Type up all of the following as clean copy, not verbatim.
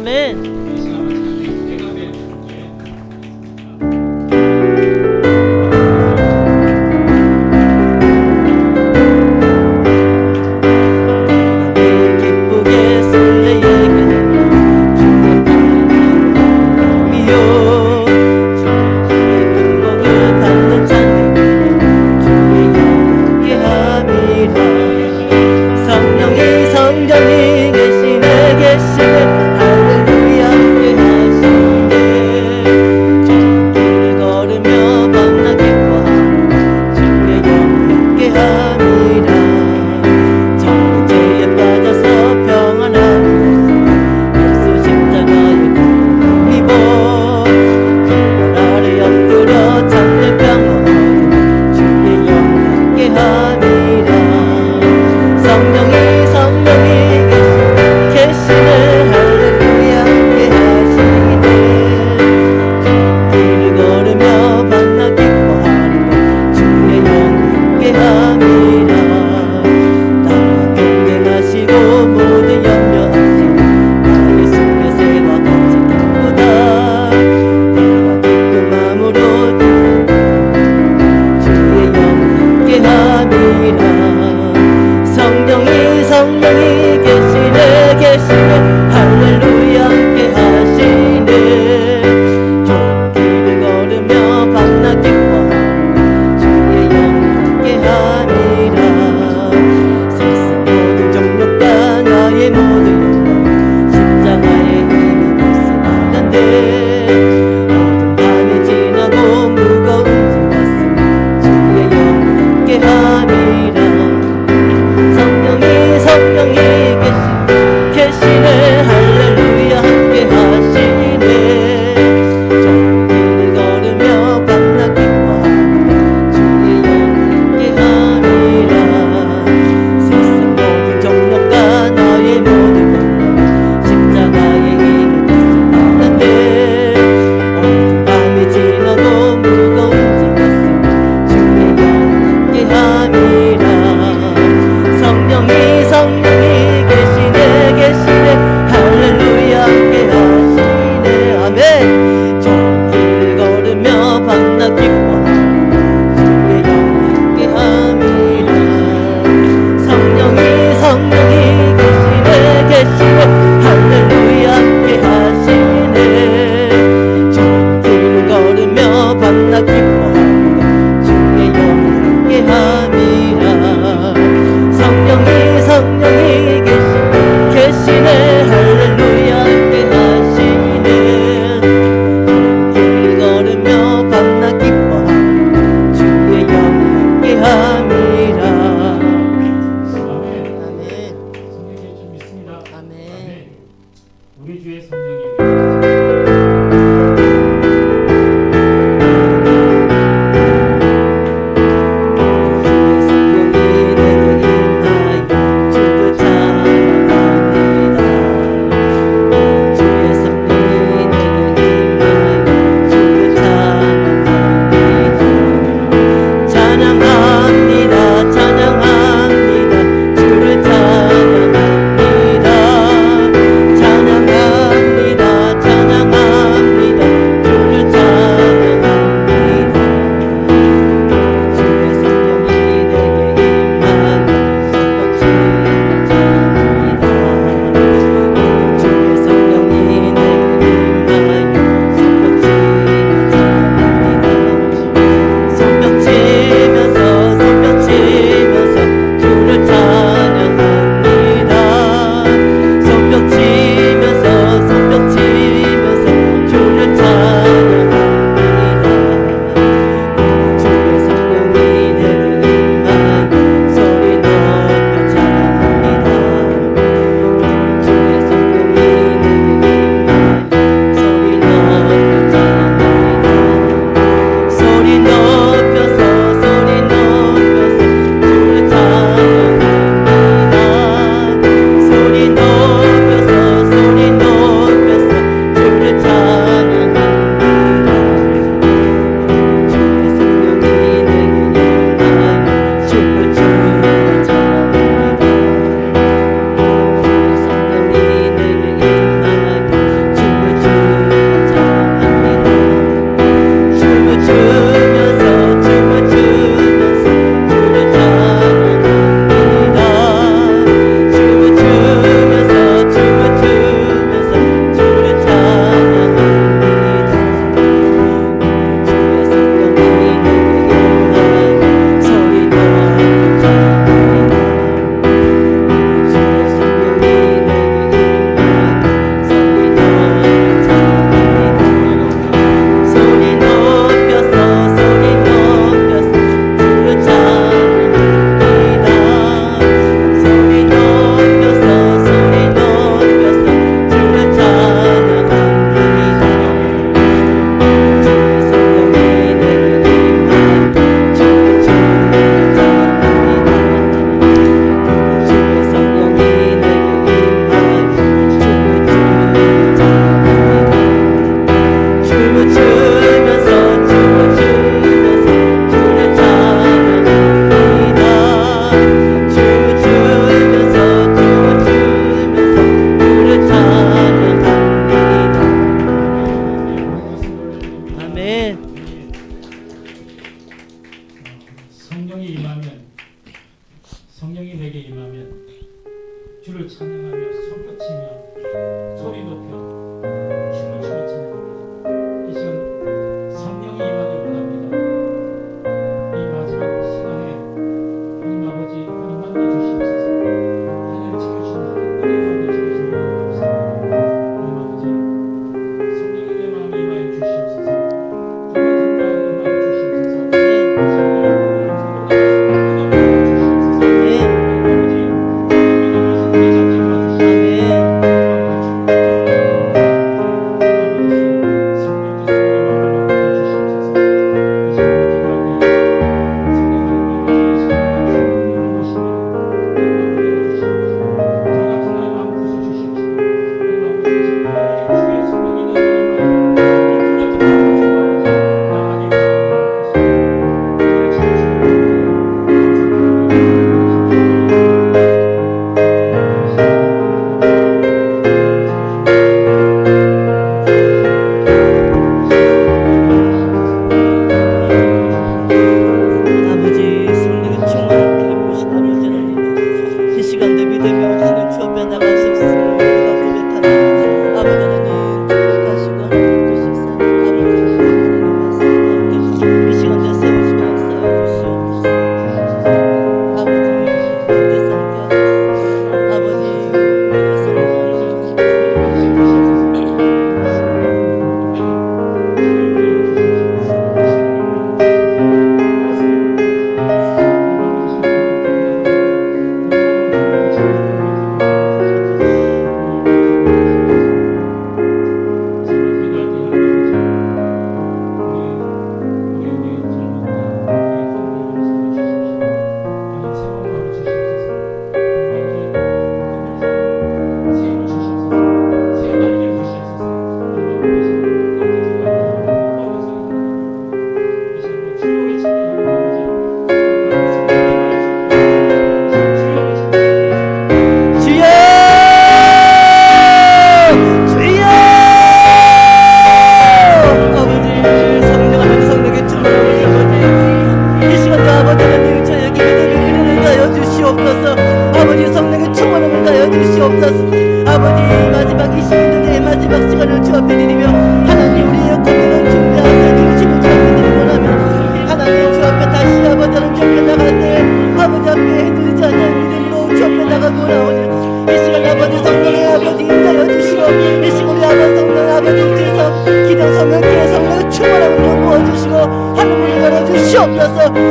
아멘. 성령이 성전이 계시네 계시네 할렐루야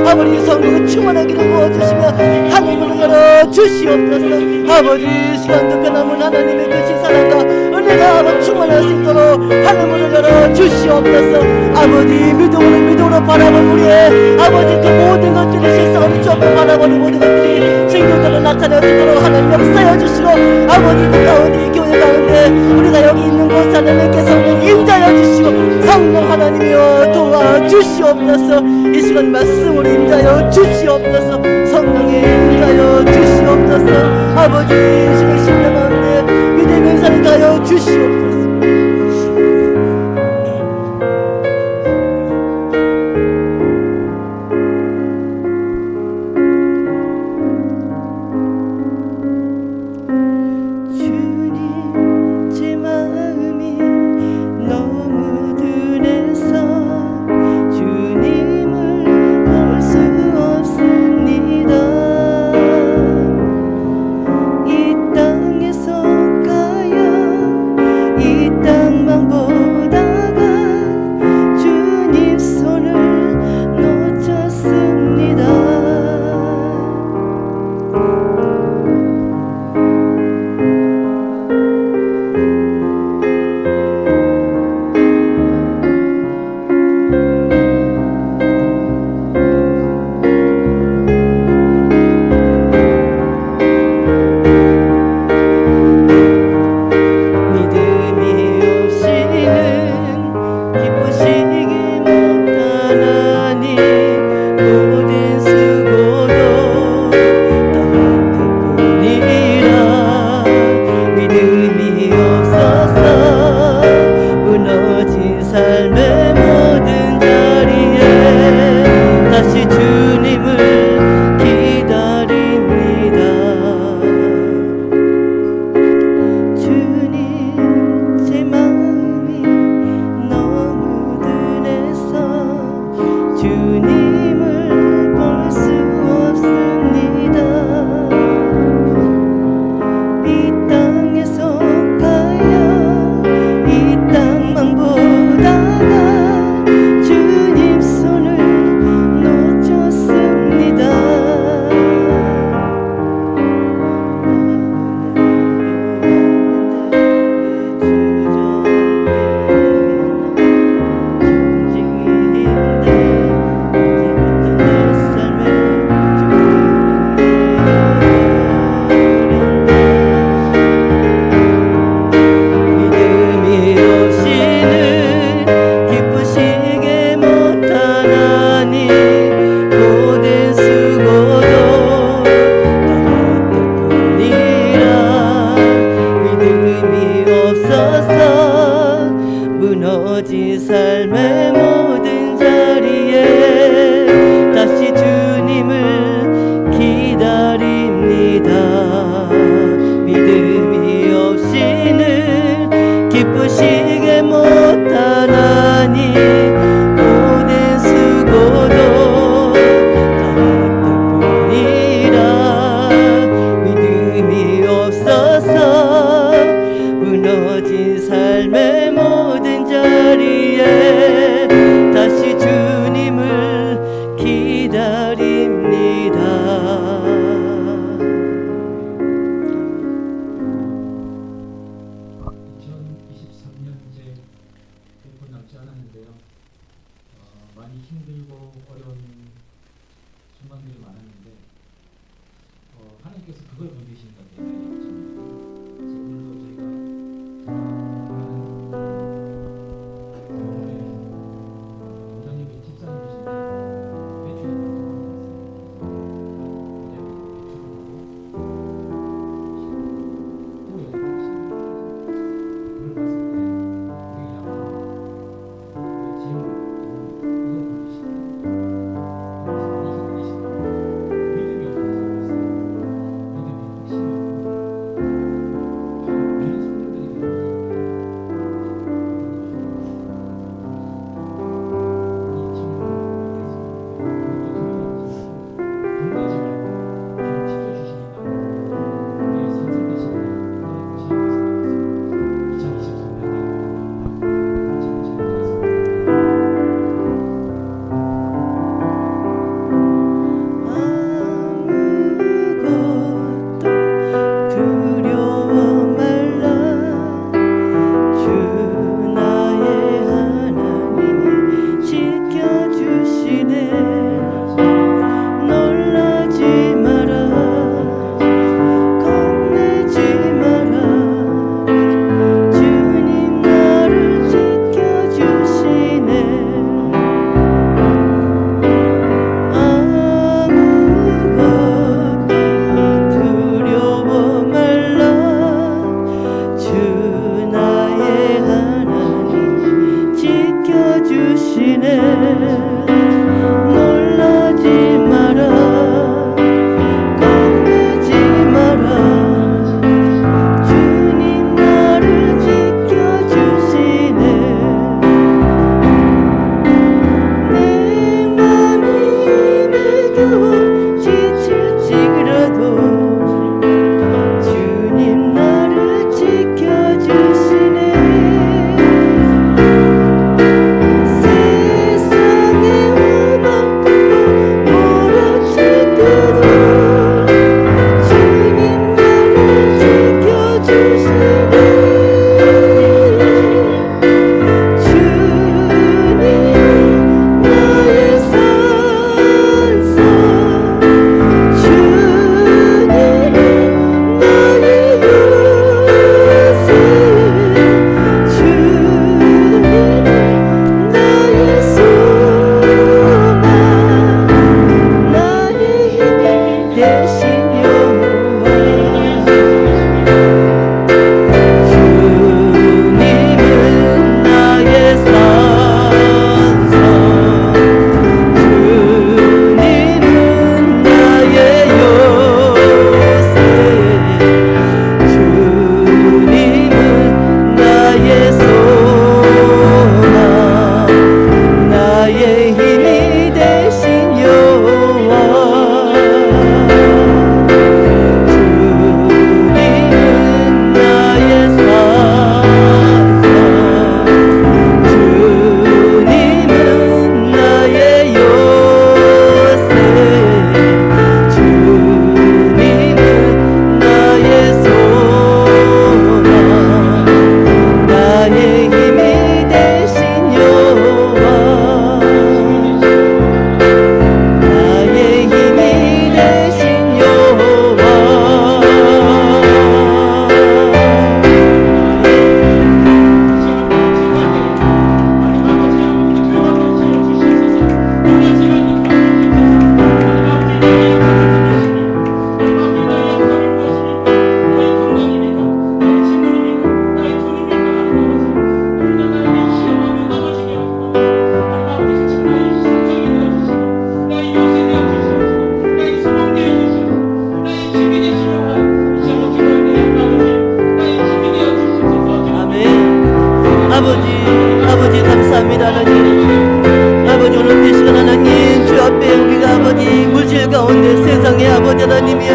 아버지 성령을 충만하기를 부어주시며 하늘문을 열어주시옵소서. 아버지 시간도 변함은 하나님의 크신 사랑과 은혜가 아버지 충만할 수 있도록 하늘문을 열어주시옵소서. 아버지 믿음으로 바라본 우리의 아버지 그 모든 것들이 실상으로 주 앞에 바라보는 모든 것들이 증거대로 나타내어지도록 하나님 역사해 주시고 아버지 그 가운데 이 교회 가운데 우리가 여기 있는 곳 하나님께 성령 인자해 주시고 성령 하나님이여 도와주시옵소서. 이 시간 말씀으로 인자여 주시옵소서. 성령의 인자여 주시옵소서. 아버지 이 시간 심령 가운데 믿음의 은사를 다하여 주시옵소서. 무너진 삶의 모든 자리에 다시 주님을 기다립니다. 믿음이 없이는 기쁘시게 못하나니 모든 수고도 덕분이라. 믿음이 없어서 무너진 삶의 모든 자리에 다시 주님을 기다립니다. 2023년 이제 1분 남지 않았는데요. 많이 힘들고 어려운 순간들이 많았는데 하나님께서 그걸 건지신다. 그래서 오늘도 저희가 아버지 감사합니다 하나님. 아버지 오늘 이 시간 하나님 주 앞에 우리가 아버지 물질 가운데 세상의 아버지 하나님이여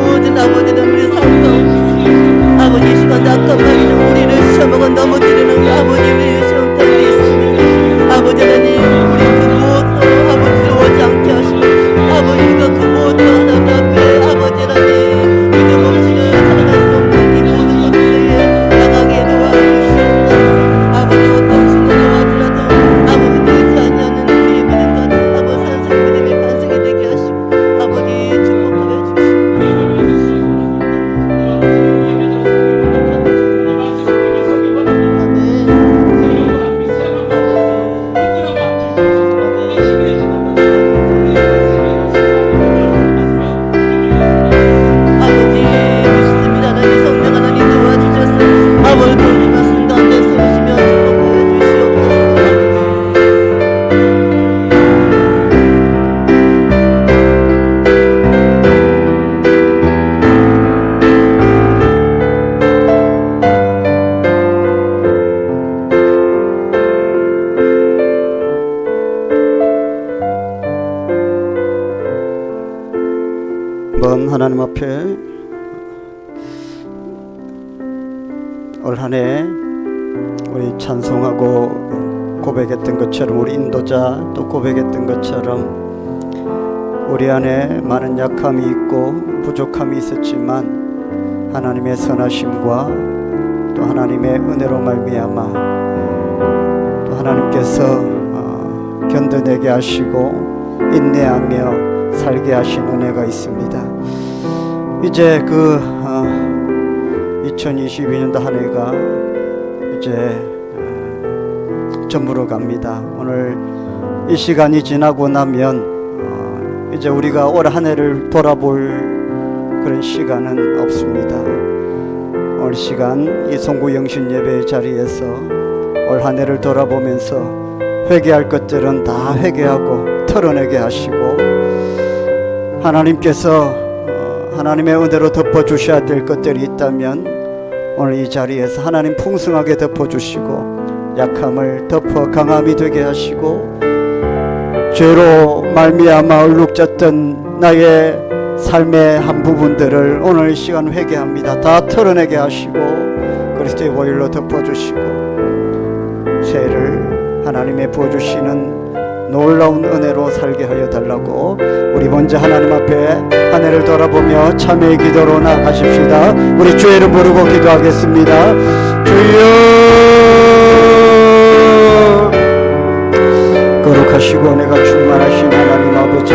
모든 아버지는 우리 삶 가운데 아버지 이 시간 낙한 마귀는 우리를 시험하고 넘어뜨리는 아버지 우리의 시험 가운데 있습니다. 아버지 하나님 우리 그 무엇도 아버지 들어오지 않게 하시고 아버지 우리가 그 무엇도 하나님 앞에 아버지 하나님 믿음 없이는 살아갈 수 없는 이 모든 것들에 나가게 도와주시옵소서. 아버지 어떤 순간에 와더라도 아버지 되지 않냐는 우리의 믿음 같은 아버지 산성 믿음의 반석이 되게 하시고 아버지 축복하여 주시옵소서. 아버지 믿습니다. 하나님 성령 하나님 도와주셔서 아버지 돌리는 순간 내 서시며 축복하여 주시옵소서. 먼 하나님 앞에 올 한 해 우리 찬송하고 고백했던 것처럼 우리 인도자 또 고백했던 것처럼 우리 안에 많은 약함이 있고 부족함이 있었지만 하나님의 선하심과 또 하나님의 은혜로 말미암아 또 하나님께서 견뎌내게 하시고 인내하며 살게 하신 은혜가 있습니다. 이제 그 2022년도 한 해가 이제 저물어 갑니다. 오늘 이 시간이 지나고 나면 이제 우리가 올 한 해를 돌아볼 그런 시간은 없습니다. 올 시간 이 송구 영신 예배 자리에서 올 한 해를 돌아보면서 회개할 것들은 다 회개하고 털어내게 하시고 하나님께서 하나님의 은혜로 덮어주셔야 될 것들이 있다면 오늘 이 자리에서 하나님 풍성하게 덮어주시고 약함을 덮어 강함이 되게 하시고 죄로 말미암아 얼룩졌던 나의 삶의 한 부분들을 오늘 이 시간 회개합니다. 다 털어내게 하시고 그리스도의 보혈로 덮어주시고 새해를 하나님의 부어주시는 놀라운 은혜로 살게 하여 달라고 우리 먼저 하나님 앞에 한 해를 돌아보며 참회의 기도로 나아가십시다. 우리 주의 이름 부르고 기도하겠습니다. 주여 거룩하시고 은혜가 충만하신 하나님 아버지,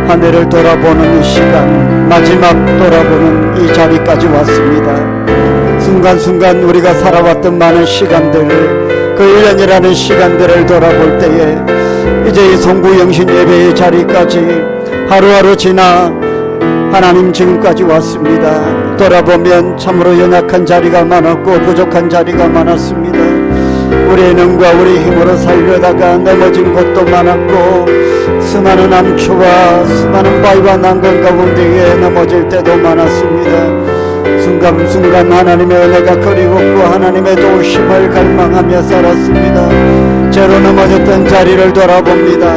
한 해를 돌아보는 이 시간, 마지막 돌아보는 이 자리까지 왔습니다. 순간순간 우리가 살아왔던 많은 시간들, 그 1년이라는 시간들을 돌아볼 때에 이제 이 송구 영신 예배의 자리까지 하루하루 지나 하나님 지금까지 왔습니다. 돌아보면 참으로 연약한 자리가 많았고 부족한 자리가 많았습니다. 우리의 능과 우리 힘으로 살려다가 넘어진 곳도 많았고 수많은 암초와 수많은 바위와 난간 가운데에 넘어질 때도 많았습니다. 순간순간 하나님의 은혜가 그리웠고 하나님의 도우심을 갈망하며 살았습니다. 죄로 넘어졌던 자리를 돌아봅니다.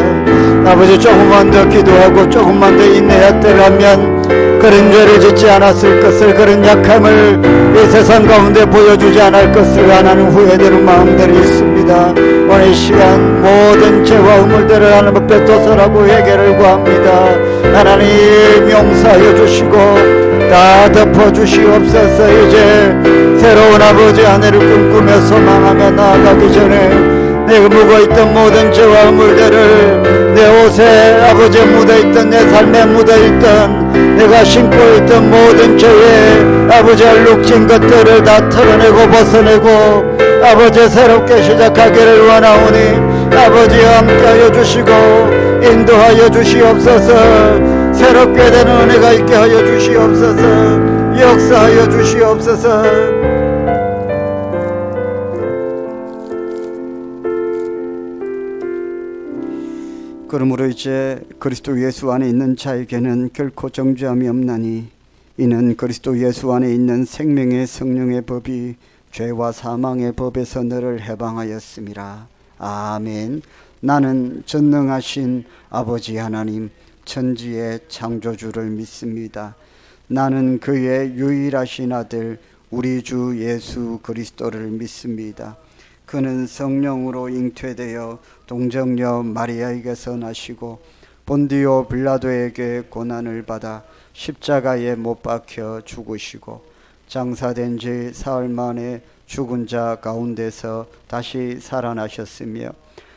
아버지, 조금만 더 기도하고 조금만 더 인내했더라면 그런 죄를 짓지 않았을 것을, 그런 약함을 이 세상 가운데 보여주지 않을 것을 하나님 후회되는 마음들이 있습니다. 오늘 이 시간 모든 죄와 허물들을 하나님 앞에 도설하고 회개를 구합니다. 하나님 용서하여 주시고 다 덮어주시옵소서. 이제 새로운 아버지 한 해를 꿈꾸며 소망하며 나아가기 전에 내가 묵어있던 모든 죄와 허물들을 내 옷에 아버지 묻어있던, 내 삶에 묻어있던, 내가 신고 있던 모든 죄에 아버지 얼룩진 것들을 다 털어내고 벗어내고 아버지 새롭게 시작하기를 원하오니 아버지 함께하여 주시고 인도하여 주시옵소서. 새롭게 되는 은혜가 있게 하여 주시옵소서. 역사하여 주시옵소서. 그러므로 이제 그리스도 예수 안에 있는 자에게는 결코 정죄함이 없나니 이는 그리스도 예수 안에 있는 생명의 성령의 법이 죄와 사망의 법에서 너를 해방하였음이라. 아멘. 나는 전능하신 아버지 하나님 천지의 창조주를 믿습니다. 나는 그의 유일하신 아들 우리 주 예수 그리스도를 믿습니다. 그는 성령으로 잉태되어 동정녀 마리아에게서 나시고 본디오 빌라도에게 고난을 받아 십자가에 못 박혀 죽으시고 장사된 지 사흘 만에 죽은 자 가운데서 다시 살아나셨으며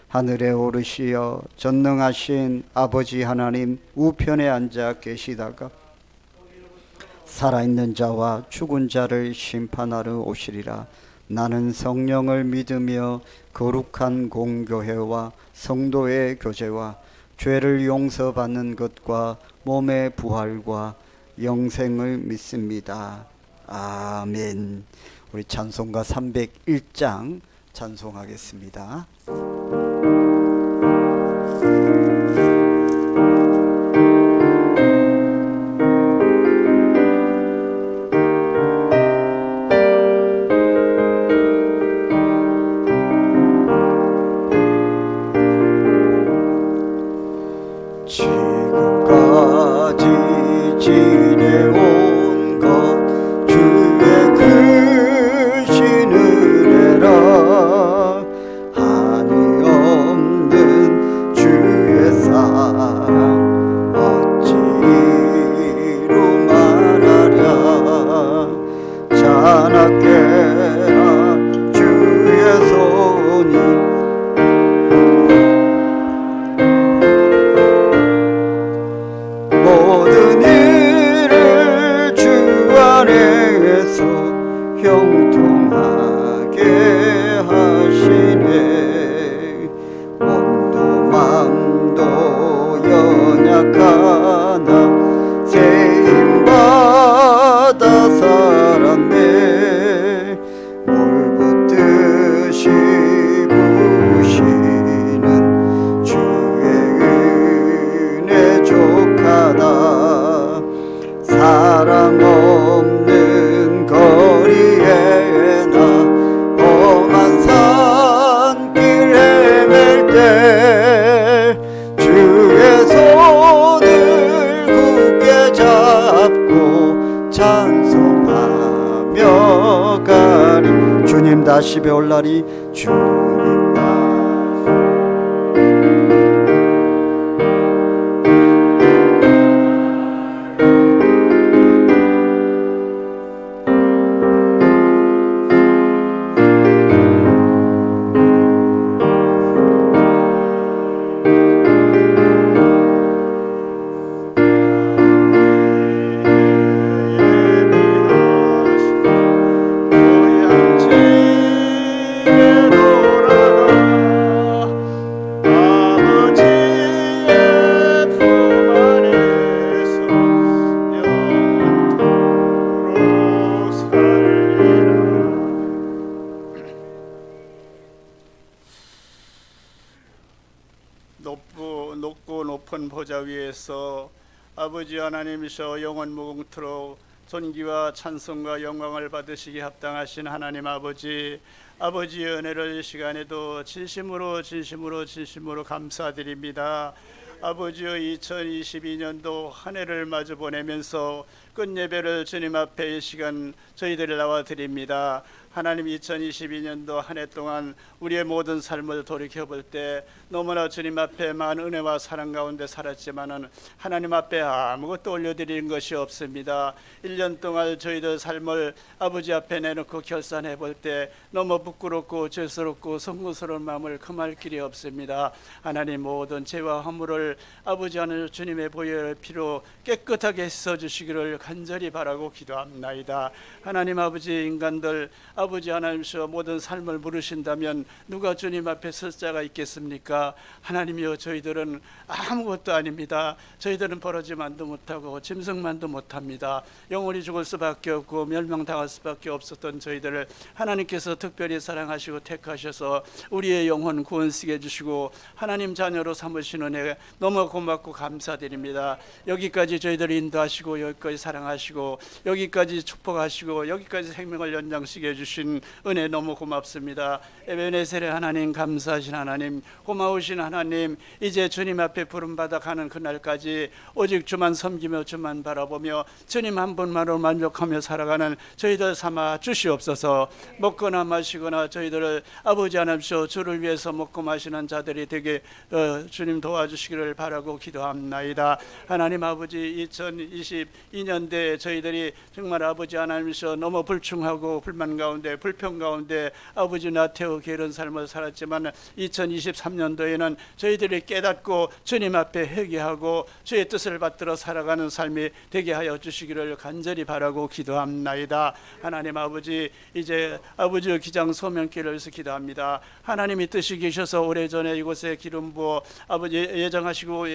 하늘에 오르시어 전능하신 아버지 하나님 우편에 앉아 계시다가 살아있는 자와 죽은 자를 심판하러 오시리라. 나는 성령을 믿으며 거룩한 공교회와 성도의 교제와 죄를 용서받는 것과 몸의 부활과 영생을 믿습니다. 아멘. 우리 찬송가 301장 찬송하겠습니다. 지금까지 지내온 것 주의 크신 은혜라. 한이 없는 주의 사랑 어찌로 말하랴. 자나깨나 주의 손이 모든 일을 주 안에서 형통하게 하시네. 몸도 맘도 연약하나 세임받아 살았네. 물 붓듯이 부시는 주의 은혜 족하다. 사랑 없는 거리에 나 험한 산길 헤맬 때 주의 손을 굳게 잡고 찬송하며 가리. 주님 다시 배울 날이 주님 다시 높고 높은 보좌 위에서 아버지 하나님이셔 영원 무궁토록 존귀와 찬송과 영광을 받으시기 합당하신 하나님 아버지, 아버지의 은혜를 이 시간에도 진심으로 감사드립니다. 아버지여, 2022년도 한 해를 마주 보내면서 끝예배를 주님 앞에 이 시간 저희들이 나와 드립니다. 하나님, 2022년도 한 해 동안 우리의 모든 삶을 돌이켜볼 때 너무나 주님 앞에 많은 은혜와 사랑 가운데 살았지만은 하나님 앞에 아무것도 올려드리는 것이 없습니다. 1년 동안 저희들 삶을 아버지 앞에 내놓고 결산해 볼 때 너무 부끄럽고 죄스럽고 송구스러운 마음을 금할 길이 없습니다. 하나님, 모든 죄와 허물을 아버지 하나님 주님의 보혈의 피로 깨끗하게 씻어주시기를 간절히 바라고 기도합나이다. 하나님 아버지, 인간들 아버지 하나님께서 모든 삶을 물으신다면 누가 주님 앞에 설 자가 있겠습니까? 하나님이여, 저희들은 아무것도 아닙니다. 저희들은 버러지만도 못하고 짐승만도 못합니다. 영원히 죽을 수밖에 없고 멸망당할 수밖에 없었던 저희들을 하나님께서 특별히 사랑하시고 택하셔서 우리의 영혼 구원시게 해주시고 하나님 자녀로 삼으시는 은혜 너무 고맙고 감사드립니다. 여기까지 저희들을 인도하시고 여기까지 사랑하시고 여기까지 축복하시고 여기까지 생명을 연장시켜 주신 은혜 너무 고맙습니다. 에베네셀의 하나님, 감사하신 하나님, 고마우신 하나님, 이제 주님 앞에 부름받아 가는 그날까지 오직 주만 섬기며 주만 바라보며 주님 한 분만으로 만족하며 살아가는 저희들 삼아 주시옵소서. 먹거나 마시거나 저희들을 아버지 하나님께서 주를 위해서 먹고 마시는 자들이 되게 주님 도와주시기를 바라고 기도합나이다. 하나님 아버지, 2022년대에 저희들이 정말 아버지 하나님께서 너무 불충하고 불만 가운데 불평 가운데 아버지 나태우 게으른 삶을 살았지만 2023년도에는 저희들이 깨닫고 주님 앞에 회개하고 주의 뜻을 받들어 살아가는 삶이 되게 하여 주시기를 간절히 바라고 기도합나이다. 하나님 아버지, 이제 아버지 기장 소명길을 위해서 기도합니다. 하나님이 뜻이 계셔서 오래전에 이곳에 기름 부어 아버지 예정하시고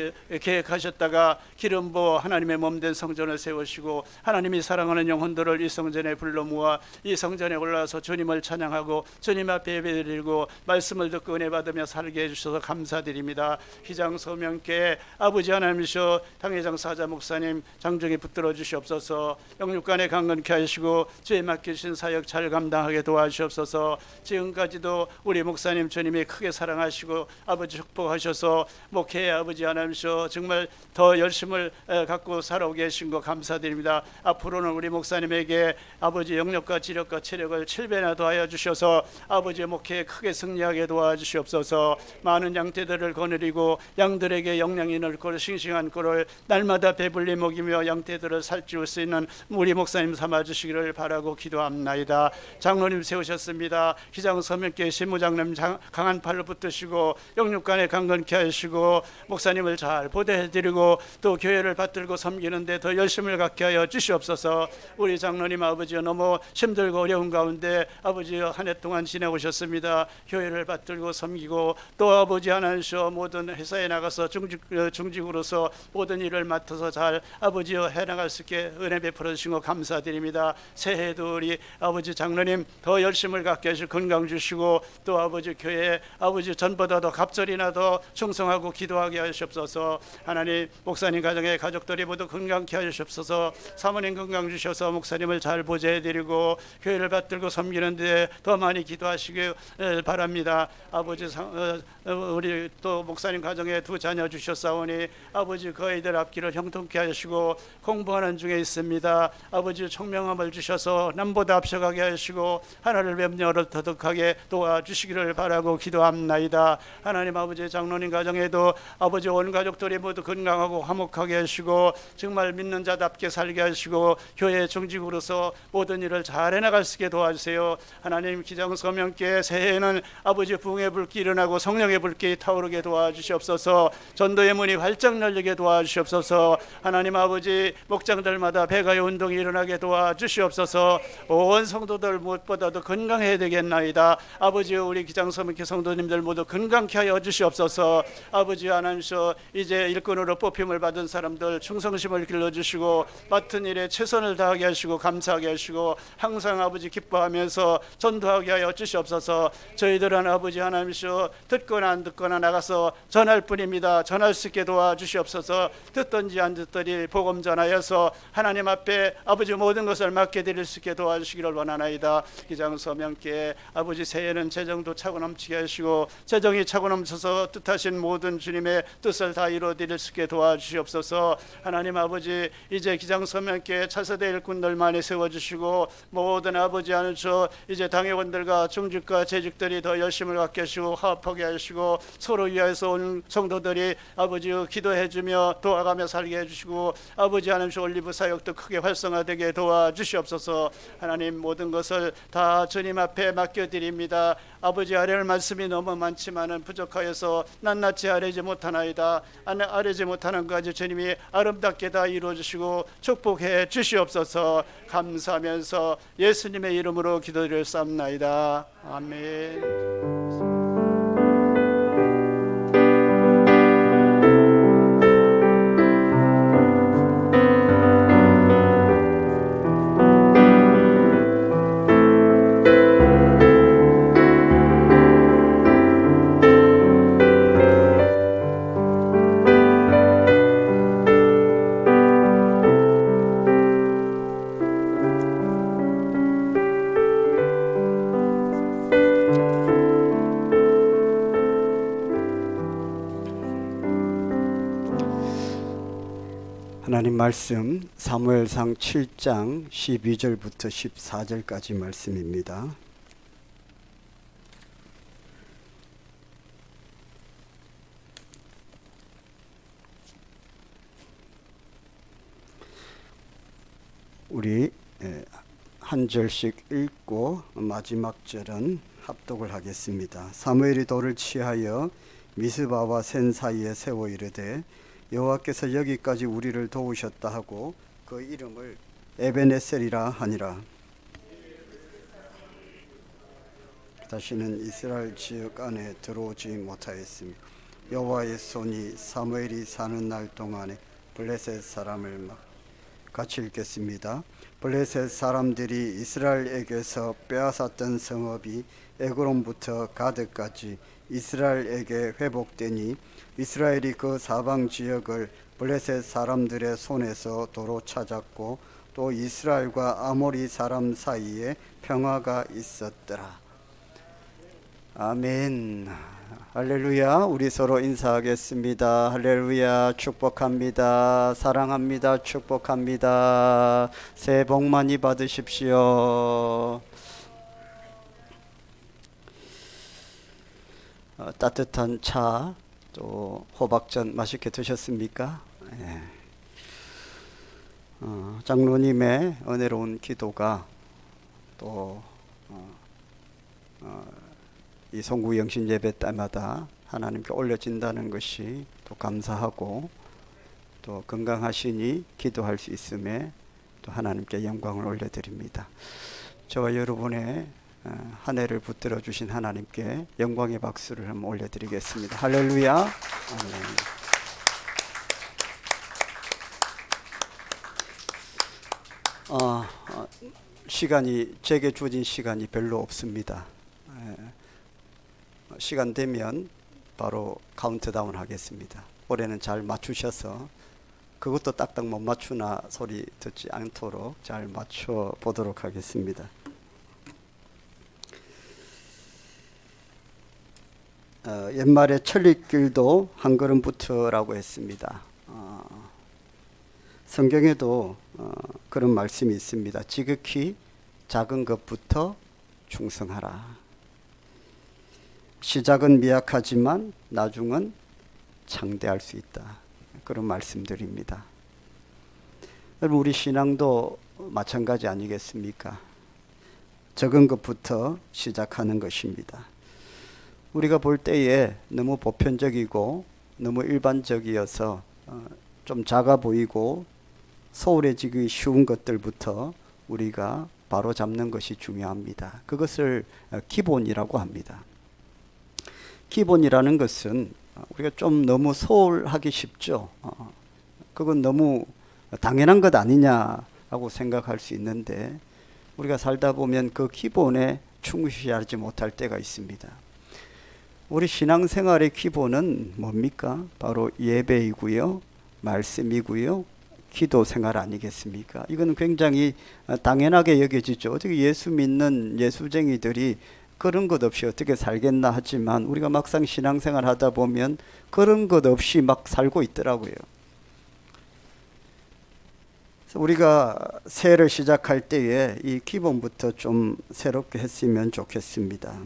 계획하셨다가 기름 부어 하나님의 몸된 성전을 세우시고 하나님이 사랑하는 영혼들을 이 성전에 불러 모아 이 성전에 올라와서 주님을 찬양하고 주님 앞에 예배드리고 말씀을 듣고 은혜 받으며 살게 해주셔서 감사드립니다. 기장 소명께 아버지 하나님이시여 당회장 사자 목사님 장중에 붙들어 주시옵소서. 영육간에 강건케 하시고 주의 맡기신 사역 잘 감당하게 도와주시옵소서. 지금까지도 우리 목사님 주님이 크게 사랑하시고 아버지 축복하셔서 목회에 아버지 하나님이시여 정말 더 열심을 갖고 살아오게 하신 거 감사드립니다. 앞으로는 우리 목사님에게 아버지 영력과 지력과 체력을 7배나 더하여 주셔서 아버지의 목회에 크게 승리하게 도와주시옵소서. 많은 양떼들을 거느리고 양들에게 영양이 넓고 싱싱한 꿀을 날마다 배불리 먹이며 양떼들을 살찌울 수 있는 우리 목사님 삼아주시기를 바라고 기도합나이다. 장로님 세우셨습니다. 기장 서명께 신무장님 강한 팔로 붙드시고 영육간에 강건케 하시고 목사님을 잘 보대해드리고 또 교회를 받들고 섬기는데 더 열심을 갖게 하여 주시옵소서. 우리 장로님 아버지 너무 힘들고 어려운 가운데 아버지 한 해 동안 지내오셨습니다. 교회를 받들고 섬기고 또 아버지 하나님께서 모든 회사에 나가서 중직으로서 모든 일을 맡아서 잘 아버지 해나갈 수 있게 은혜 베풀어 주신 거 감사드립니다. 새해에도 우리 아버지 장로님 더 열심을 갖게 하시고 건강 주시고 또 아버지 교회 아버지 전보다 더 갑절이나 더 충성하고 기도하게 하시옵소서. 하나님 목사님 가정의 가족들이 모두 건강케 하시옵소서. 사모님 건강 주셔서 목사님을 잘 보좌해드리고 교회를 받들고 섬기는 데 더 많이 기도하시길 바랍니다. 아버지 우리 또 목사님 가정에 두 자녀 주셨사오니 아버지 그 아이들 앞길을 형통케 하시고 공부하는 중에 있습니다. 아버지 총명함을 주셔서 남보다 앞서가게 하시고 하나를 뵙냐를 터득하게 도와주시기를 바라고 기도합나이다. 하나님 아버지 장로님 가정에도 아버지 온 가족들이 모두 건강하고 화목하게 하시고 정말 믿는 자답게 살게 하시고 교회 중직으로서 모든 일을 잘 해나갈 수 있게 도와주세요. 하나님 기장 서명께 새해에는 아버지 부흥의 불길이 일어나고 성령의 불길이 타오르게 도와주시옵소서. 전도의 문이 활짝 열리게 도와주시옵소서. 하나님 아버지 목장들마다 배가의 운동이 일어나게 도와주시옵소서. 온 성도들 무엇보다도 건강해야 되겠나이다. 아버지 우리 기장 서명께 성도님들 모두 건강케 하여 주시옵소서. 아버지 하나님께서 이제 일꾼으로 뽑힘을 받은 사람들 충성심을 길러주시고 맡은 일에 최선을 다하게 하시고 감사하게 하시고 항상 아버지 기뻐하면서 전도하게 하여 주시옵소서. 저희들은 아버지 하나님이시여 듣거나 안 듣거나 나가서 전할 뿐입니다. 전할 수 있게 도와주시옵소서. 듣든지 안 듣든지 복음 전하여서 하나님 앞에 아버지 모든 것을 맡게 드릴 수 있게 도와주시기를 원하나이다. 기장 서명께 아버지 새해는 재정도 차고 넘치게 하시고 재정이 차고 넘쳐서 뜻하신 모든 주님의 뜻을 다 이루어 드릴 수 있게 도와주시옵소서. 하나님 아버지 이제 기장 서명께 차세대 일꾼들 많이 세워주시고 모든 아버지 하나님께서 이제 당회원들과 중직과 재직들이 더 열심을 갖게 하시고 화합하게 하시고 서로 위하여서 온 성도들이 아버지 기도해주며 도와가며 살게 해주시고 아버지 하나님께서 올리브 사역도 크게 활성화되게 도와주시옵소서. 하나님 모든 것을 다 주님 앞에 맡겨드립니다. 아버지 아뢰는 말씀이 너무 많지만은 부족하여서 낱낱이 아뢰지 못하나이다. 아뢰지 못하는 것까지 주님이 아름답게 다 이루어주시고 축복해 주시옵소서. 감사하면서 예수님의 이름으로 기도드렸사옵나이다. 아멘. 하나님 말씀 사무엘상 7장 12절부터 14절까지 말씀입니다. 우리 한 절씩 읽고 마지막 절은 합독을 하겠습니다. 사무엘이 돌을 취하여 미스바와 센 사이에 세워 이르되 여호와께서 여기까지 우리를 도우셨다 하고 그 이름을 에베네셀이라 하니라. 다시는 이스라엘 지역 안에 들어오지 못하였으며 여호와의 손이 사무엘이 사는 날 동안에 블레셋 사람을 막 같이 읽겠습니다. 블레셋 사람들이 이스라엘에게서 빼앗았던 성읍이 에그론부터 가드까지 이스라엘에게 회복되니 이스라엘이 그 사방 지역을 블레셋 사람들의 손에서 도로 찾았고 또 이스라엘과 아모리 사람 사이에 평화가 있었더라. 아멘. 할렐루야. 우리 서로 인사하겠습니다. 할렐루야. 축복합니다. 사랑합니다. 축복합니다. 새해 복 많이 받으십시오. 따뜻한 차, 또 호박전 맛있게 드셨습니까? 예. 장로님의 은혜로운 기도가 또 이 송구 영신 예배 때마다 하나님께 올려진다는 것이 또 감사하고 또 건강하시니 기도할 수 있음에 또 하나님께 영광을 올려드립니다. 저와 여러분의 한 해를 붙들어 주신 하나님께 영광의 박수를 한번 올려드리겠습니다. 할렐루야. 아멘. 시간이 제게 주어진 시간이 별로 없습니다. 시간 되면 바로 카운트다운 하겠습니다. 올해는 잘 맞추셔서 그것도 딱딱 못 맞추나 소리 듣지 않도록 잘 맞춰 보도록 하겠습니다. 옛말에 천리길도 한 걸음부터라고 했습니다. 성경에도 그런 말씀이 있습니다. 지극히 작은 것부터 충성하라. 시작은 미약하지만 나중은 창대할 수 있다. 그런 말씀드립니다. 여러분, 우리 신앙도 마찬가지 아니겠습니까? 적은 것부터 시작하는 것입니다. 우리가 볼 때에 너무 보편적이고 너무 일반적이어서 좀 작아 보이고 소홀해지기 쉬운 것들부터 우리가 바로 잡는 것이 중요합니다. 그것을 기본이라고 합니다. 기본이라는 것은 우리가 좀 너무 소홀하기 쉽죠. 그건 너무 당연한 것 아니냐라고 생각할 수 있는데 우리가 살다 보면 그 기본에 충실하지 못할 때가 있습니다. 우리 신앙생활의 기본은 뭡니까? 바로 예배이고요, 말씀이고요, 기도 생활 아니겠습니까? 이건 굉장히 당연하게 여겨지죠. 어떻게 예수 믿는 예수쟁이들이 그런 것 없이 어떻게 살겠나 하지만 우리가 막상 신앙생활 하다 보면 그런 것 없이 막 살고 있더라고요. 그래서 우리가 새해를 시작할 때에 이 기본부터 좀 새롭게 했으면 좋겠습니다.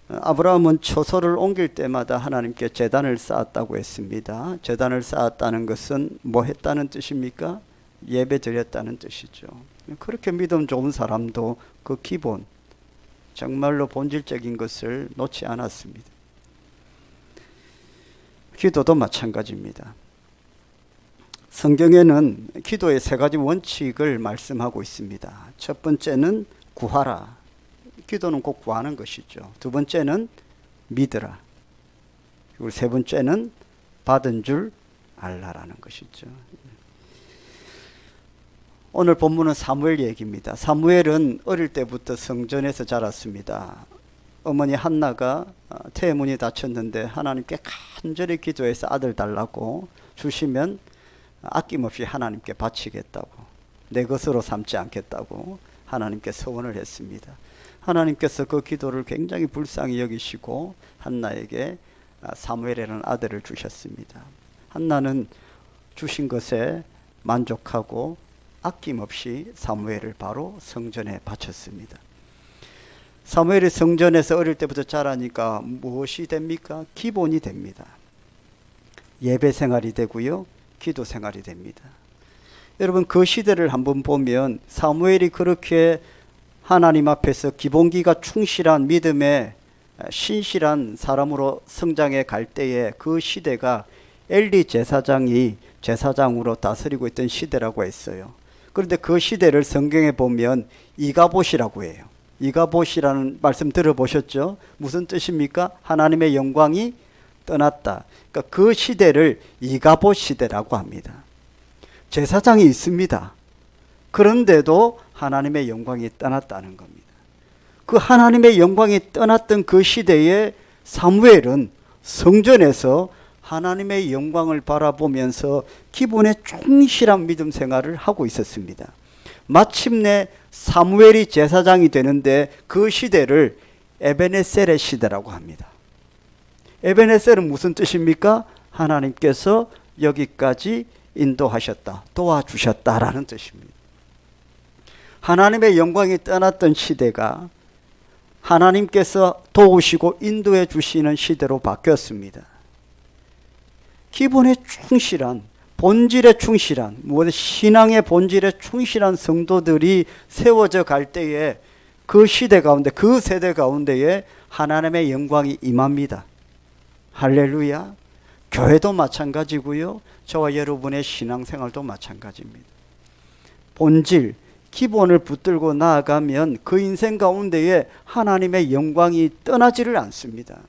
아브라함은 초소를 옮길 때마다 하나님께 제단을 쌓았다고 했습니다. 제단을 쌓았다는 것은 뭐 했다는 뜻입니까? 예배 드렸다는 뜻이죠. 그렇게 믿음 좋은 사람도 그 기본, 정말로 본질적인 것을 놓지 않았습니다. 기도도 마찬가지입니다. 성경에는 기도의 세 가지 원칙을 말씀하고 있습니다. 첫 번째는 구하라. 기도는 꼭 구하는 것이죠. 두 번째는 믿으라. 그리고 세 번째는 받은 줄 알라라는 것이죠. 오늘 본문은 사무엘 얘기입니다. 사무엘은 어릴 때부터 성전에서 자랐습니다. 어머니 한나가 태문이 닫혔는데 하나님께 간절히 기도해서 아들 달라고 주시면 아낌없이 하나님께 바치겠다고, 내 것으로 삼지 않겠다고 하나님께 서원을 했습니다. 하나님께서 그 기도를 굉장히 불쌍히 여기시고 한나에게 사무엘이라는 아들을 주셨습니다. 한나는 주신 것에 만족하고 아낌없이 사무엘을 바로 성전에 바쳤습니다. 사무엘이 성전에서 어릴 때부터 자라니까 무엇이 됩니까? 기본이 됩니다. 예배 생활이 되고요, 기도 생활이 됩니다. 여러분, 그 시대를 한번 보면 사무엘이 그렇게 하나님 앞에서 기본기가 충실한 믿음의 신실한 사람으로 성장해 갈 때에 그 시대가 엘리 제사장이 제사장으로 다스리고 있던 시대라고 했어요. 그런데 그 시대를 성경에 보면 이가봇이라고 해요. 이가봇이라는 말씀 들어보셨죠? 무슨 뜻입니까? 하나님의 영광이 떠났다. 그러니까 그 시대를 이가봇 시대라고 합니다. 제사장이 있습니다. 그런데도 하나님의 영광이 떠났다는 겁니다. 그 하나님의 영광이 떠났던 그 시대에 사무엘은 성전에서 하나님의 영광을 바라보면서 기본에 충실한 믿음 생활을 하고 있었습니다. 마침내 사무엘이 제사장이 되는데 그 시대를 에베네셀의 시대라고 합니다. 에베네셀은 무슨 뜻입니까? 하나님께서 여기까지 인도하셨다, 도와주셨다라는 뜻입니다. 하나님의 영광이 떠났던 시대가 하나님께서 도우시고 인도해 주시는 시대로 바뀌었습니다. 기본에 충실한, 본질에 충실한, 신앙의 본질에 충실한 성도들이 세워져 갈 때에 그 시대 가운데, 그 세대 가운데에 하나님의 영광이 임합니다. 할렐루야. 교회도 마찬가지고요, 저와 여러분의 신앙생활도 마찬가지입니다. 본질, 기본을 붙들고 나아가면 그 인생 가운데에 하나님의 영광이 떠나지를 않습니다.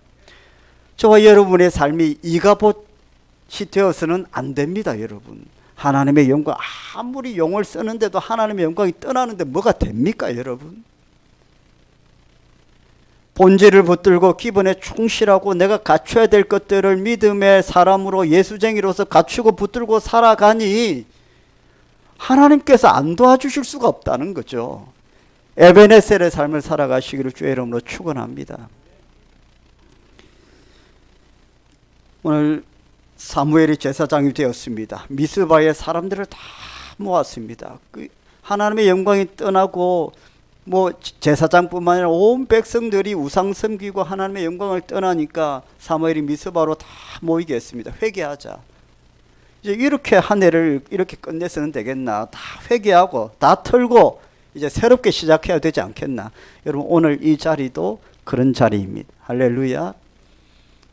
저와 여러분의 삶이 이가봇이 되어서는 안 됩니다. 여러분, 하나님의 영광, 아무리 용을 쓰는데도 하나님의 영광이 떠나는데 뭐가 됩니까? 여러분, 본질을 붙들고 기본에 충실하고 내가 갖춰야 될 것들을 믿음의 사람으로, 예수쟁이로서 갖추고 붙들고 살아가니 하나님께서 안 도와주실 수가 없다는 거죠. 에베네셀의 삶을 살아가시기를 주의 이름으로 축원합니다. 오늘 사무엘이 제사장이 되었습니다. 미스바에 사람들을 다 모았습니다. 하나님의 영광이 떠나고 제사장뿐만 아니라 온 백성들이 우상 섬기고 하나님의 영광을 떠나니까 사무엘이 미스바로 다 모이게 했습니다. 회개하자. 이제 이렇게 한 해를 이렇게 끝내서는 되겠나? 다 회개하고 다 털고 이제 새롭게 시작해야 되지 않겠나? 여러분, 오늘 이 자리도 그런 자리입니다. 할렐루야.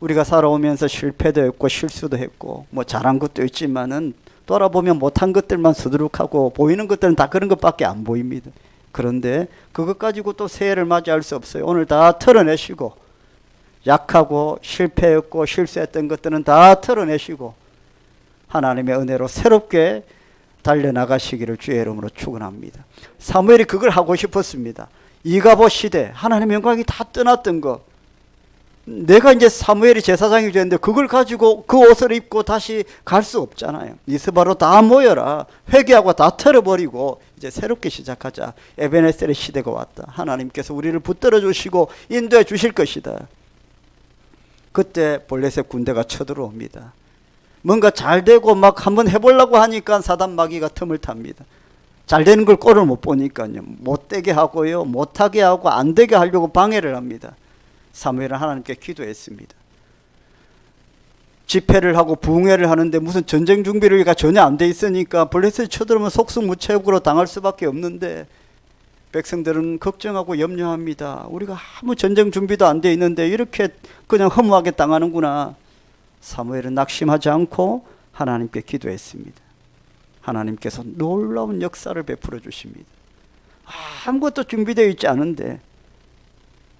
우리가 살아오면서 실패도 했고 실수도 했고 잘한 것도 있지만은 돌아보면 못한 것들만 수두룩하고 보이는 것들은 다 그런 것밖에 안 보입니다. 그런데 그것 가지고 또 새해를 맞이할 수 없어요. 오늘 다 털어내시고, 약하고 실패했고 실수했던 것들은 다 털어내시고 하나님의 은혜로 새롭게 달려나가시기를 주의 이름으로 축원합니다. 사무엘이 그걸 하고 싶었습니다. 이가봇 시대, 하나님의 영광이 다 떠났던 거, 내가 이제 사무엘이 제사장이 되는데 그걸 가지고 그 옷을 입고 다시 갈 수 없잖아요. 미스바로 다 모여라. 회개하고 다 털어버리고 이제 새롭게 시작하자. 에베네셀의 시대가 왔다. 하나님께서 우리를 붙들어 주시고 인도해 주실 것이다. 그때 블레셋 군대가 쳐들어옵니다. 뭔가 잘 되고 막 한번 해보려고 하니까 사단 마귀가 틈을 탑니다. 잘 되는 걸 꼴을 못 보니까요, 못되게 하고요, 못하게 하고 안 되게 하려고 방해를 합니다. 사무엘은 하나님께 기도했습니다. 집회를 하고 부흥회를 하는데 무슨 전쟁 준비가 전혀 안 돼 있으니까 블레셋이 쳐들어오면 속수무책으로 당할 수밖에 없는데 백성들은 걱정하고 염려합니다. 우리가 아무 전쟁 준비도 안 돼 있는데 이렇게 그냥 허무하게 당하는구나. 사무엘은 낙심하지 않고 하나님께 기도했습니다. 하나님께서 놀라운 역사를 베풀어 주십니다. 아무것도 준비되어 있지 않은데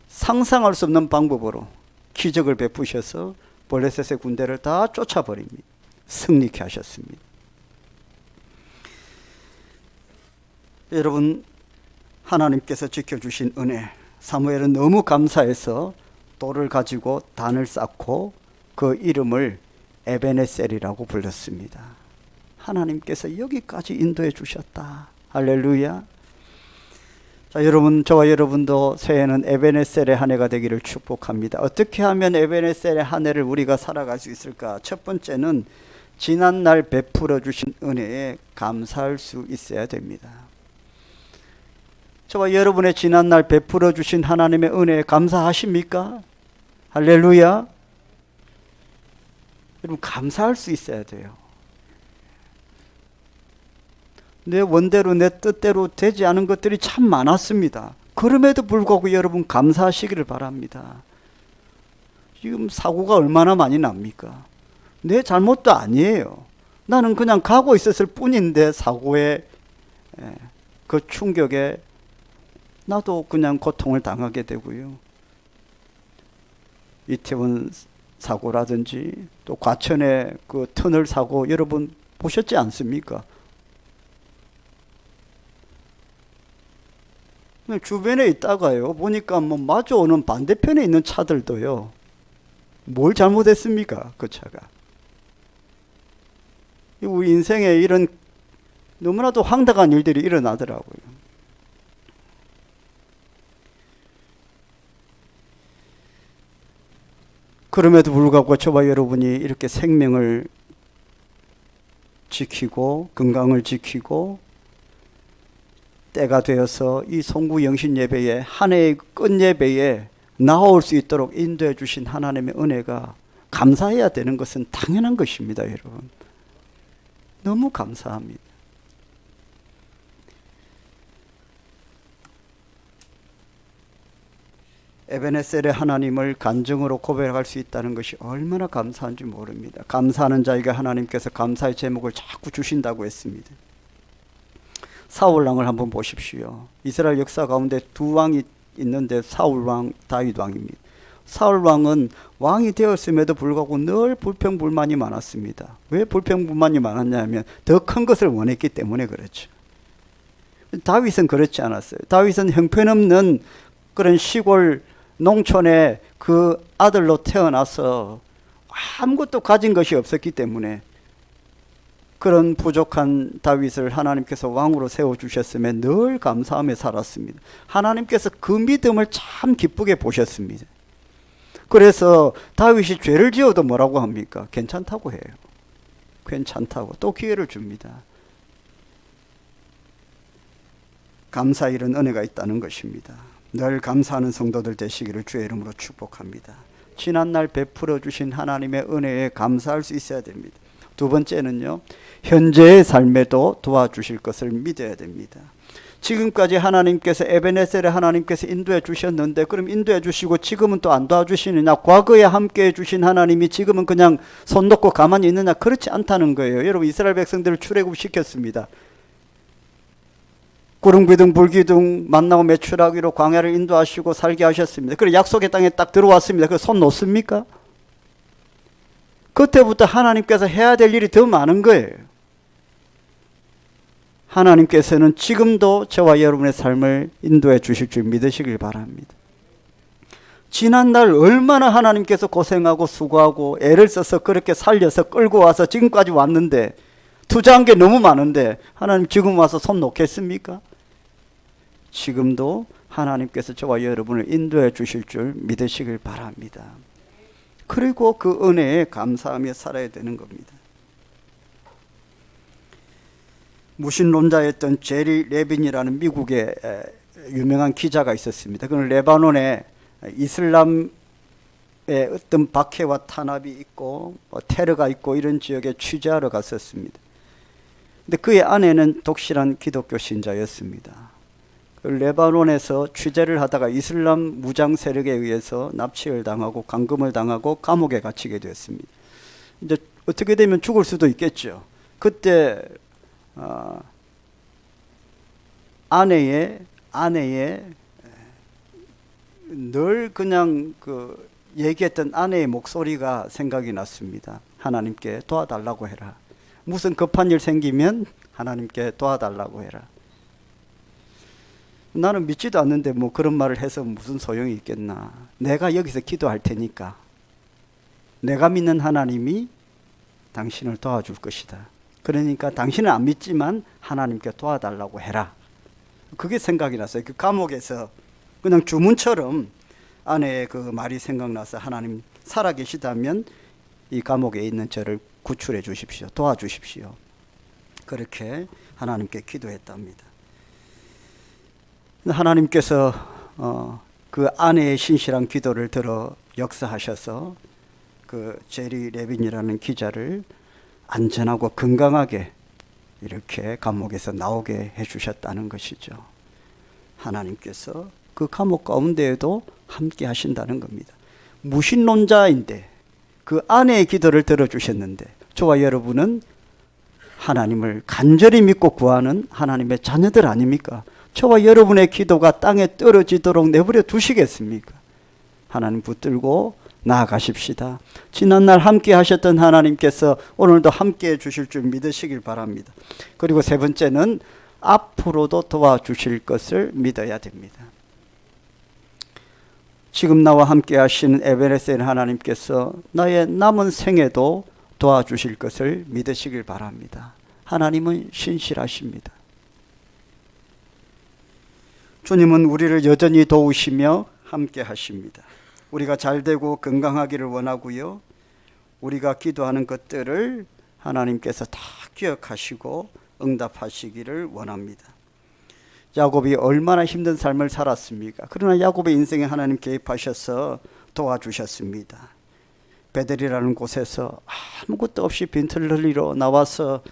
상상할 수 없는 방법으로 기적을 베푸셔서 블레셋의 군대를 다 쫓아버립니다. 승리케 하셨습니다. 여러분, 하나님께서 지켜주신 은혜, 사무엘은 너무 감사해서 돌을 가지고 단을 쌓고 그 이름을 에베네셀이라고 불렀습니다. 하나님께서 여기까지 인도해 주셨다. 할렐루야. 자, 여러분, 저와 여러분도 새해는 에베네셀의 한 해가 되기를 축복합니다. 어떻게 하면 에베네셀의 한 해를 우리가 살아갈 수 있을까? 첫 번째는 지난날 베풀어 주신 은혜에 감사할 수 있어야 됩니다. 저와 여러분의 지난날 베풀어 주신 하나님의 은혜에 감사하십니까? 할렐루야. 여러분, 감사할 수 있어야 돼요. 내 원대로 내 뜻대로 되지 않은 것들이 참 많았습니다. 그럼에도 불구하고 여러분 감사하시기를 바랍니다. 지금 사고가 얼마나 많이 납니까? 내 잘못도 아니에요. 나는 그냥 가고 있었을 뿐인데 사고에 그 충격에 나도 그냥 고통을 당하게 되고요. 이태원 사고라든지 또 과천의 그 터널 사고 여러분 보셨지 않습니까? 주변에 있다가요 보니까 뭐 마주오는 반대편에 있는 차들도요 뭘 잘못했습니까? 그 차가. 우리 인생에 이런 너무나도 황당한 일들이 일어나더라고요. 그럼에도 불구하고 저와 여러분이 이렇게 생명을 지키고 건강을 지키고 때가 되어서 이 송구 영신 예배에 한 해의 끝 예배에 나올 수 있도록 인도해 주신 하나님의 은혜가 감사해야 되는 것은 당연한 것입니다, 여러분. 너무 감사합니다. 에베네셀의 하나님을 간증으로 고백할 수 있다는 것이 얼마나 감사한지 모릅니다. 감사하는 자에게 하나님께서 감사의 제목을 자꾸 주신다고 했습니다. 사울왕을 한번 보십시오. 이스라엘 역사 가운데 두 왕이 있는데 사울왕, 다윗왕입니다. 사울왕은 왕이 되었음에도 불구하고 늘 불평불만이 많았습니다. 왜 불평불만이 많았냐면 더 큰 것을 원했기 때문에 그렇죠. 다윗은 그렇지 않았어요. 다윗은 형편없는 그런 시골 농촌의 그 아들로 태어나서 아무것도 가진 것이 없었기 때문에 그런 부족한 다윗을 하나님께서 왕으로 세워주셨음에 늘 감사하며 살았습니다. 하나님께서 그 믿음을 참 기쁘게 보셨습니다. 그래서 다윗이 죄를 지어도 뭐라고 합니까? 괜찮다고 해요. 괜찮다고 또 기회를 줍니다. 감사 이런 은혜가 있다는 것입니다. 늘 감사하는 성도들 되시기를 주의 이름으로 축복합니다. 지난날 베풀어 주신 하나님의 은혜에 감사할 수 있어야 됩니다. 두 번째는요, 현재의 삶에도 도와주실 것을 믿어야 됩니다. 지금까지 하나님께서 에베네셀의 하나님께서 인도해 주셨는데 그럼 인도해 주시고 지금은 또 안 도와주시느냐? 과거에 함께해 주신 하나님이 지금은 그냥 손 놓고 가만히 있느냐? 그렇지 않다는 거예요. 여러분, 이스라엘 백성들을 출애굽시켰습니다. 구름 기둥 불 기둥 만나고 메추라기로 광야를 인도하시고 살게 하셨습니다. 그리고 약속의 땅에 딱 들어왔습니다. 그 손 놓습니까? 그때부터 하나님께서 해야 될 일이 더 많은 거예요. 하나님께서는 지금도 저와 여러분의 삶을 인도해 주실 줄 믿으시길 바랍니다. 지난날 얼마나 하나님께서 고생하고 수고하고 애를 써서 그렇게 살려서 끌고 와서 지금까지 왔는데 투자한 게 너무 많은데 하나님 지금 와서 손 놓겠습니까? 지금도 하나님께서 저와 여러분을 인도해 주실 줄 믿으시길 바랍니다. 그리고 그 은혜에 감사하며 살아야 되는 겁니다. 무신론자였던 제리 레빈이라는 미국의 유명한 기자가 있었습니다. 그는 레바논에 이슬람의 어떤 박해와 탄압이 있고 테러가 있고 이런 지역에 취재하러 갔었습니다. 근데 그의 아내는 독실한 기독교 신자였습니다. 레바논에서 취재를 하다가 이슬람 무장 세력에 의해서 납치를 당하고 감금을 당하고 감옥에 갇히게 되었습니다. 이제 어떻게 되면 죽을 수도 있겠죠. 그때 아내의 늘 그냥 그 얘기했던 아내의 목소리가 생각이 났습니다. 하나님께 도와달라고 해라. 무슨 급한 일 생기면 하나님께 도와달라고 해라. 나는 믿지도 않는데 뭐 그런 말을 해서 무슨 소용이 있겠나. 내가 여기서 기도할 테니까 내가 믿는 하나님이 당신을 도와줄 것이다. 그러니까 당신은 안 믿지만 하나님께 도와달라고 해라. 그게 생각이 났어요. 그 감옥에서 그냥 주문처럼 아내의 그 말이 생각나서 하나님 살아계시다면 이 감옥에 있는 저를 구출해 주십시오. 도와주십시오. 그렇게 하나님께 기도했답니다. 하나님께서 그 아내의 신실한 기도를 들어 역사하셔서 그 제리 레빈이라는 기자를 안전하고 건강하게 이렇게 감옥에서 나오게 해주셨다는 것이죠. 하나님께서 그 감옥 가운데에도 함께 하신다는 겁니다. 무신론자인데 그 아내의 기도를 들어주셨는데 저와 여러분은 하나님을 간절히 믿고 구하는 하나님의 자녀들 아닙니까? 저와 여러분의 기도가 땅에 떨어지도록 내버려 두시겠습니까? 하나님 붙들고 나아가십시다. 지난날 함께 하셨던 하나님께서 오늘도 함께 해 주실 줄 믿으시길 바랍니다. 그리고 세 번째는 앞으로도 도와주실 것을 믿어야 됩니다. 지금 나와 함께 하시는 에베네셀 하나님께서 나의 남은 생에도 도와주실 것을 믿으시길 바랍니다. 하나님은 신실하십니다. 주님은 우리를 여전히 도우시며 함께 하십니다. 우리가 잘되고 건강하기를 원하고요. 우리가 기도하는 것들을 하나님께서 다 기억하시고 응답하시기를 원합니다. 야곱이 얼마나 힘든 삶을 살았습니까? 그러나 야곱의 인생에 하나님 개입하셔서 도와주셨습니다. 베델이라는 곳에서 아무것도 없이 빈털 흘리러 나와서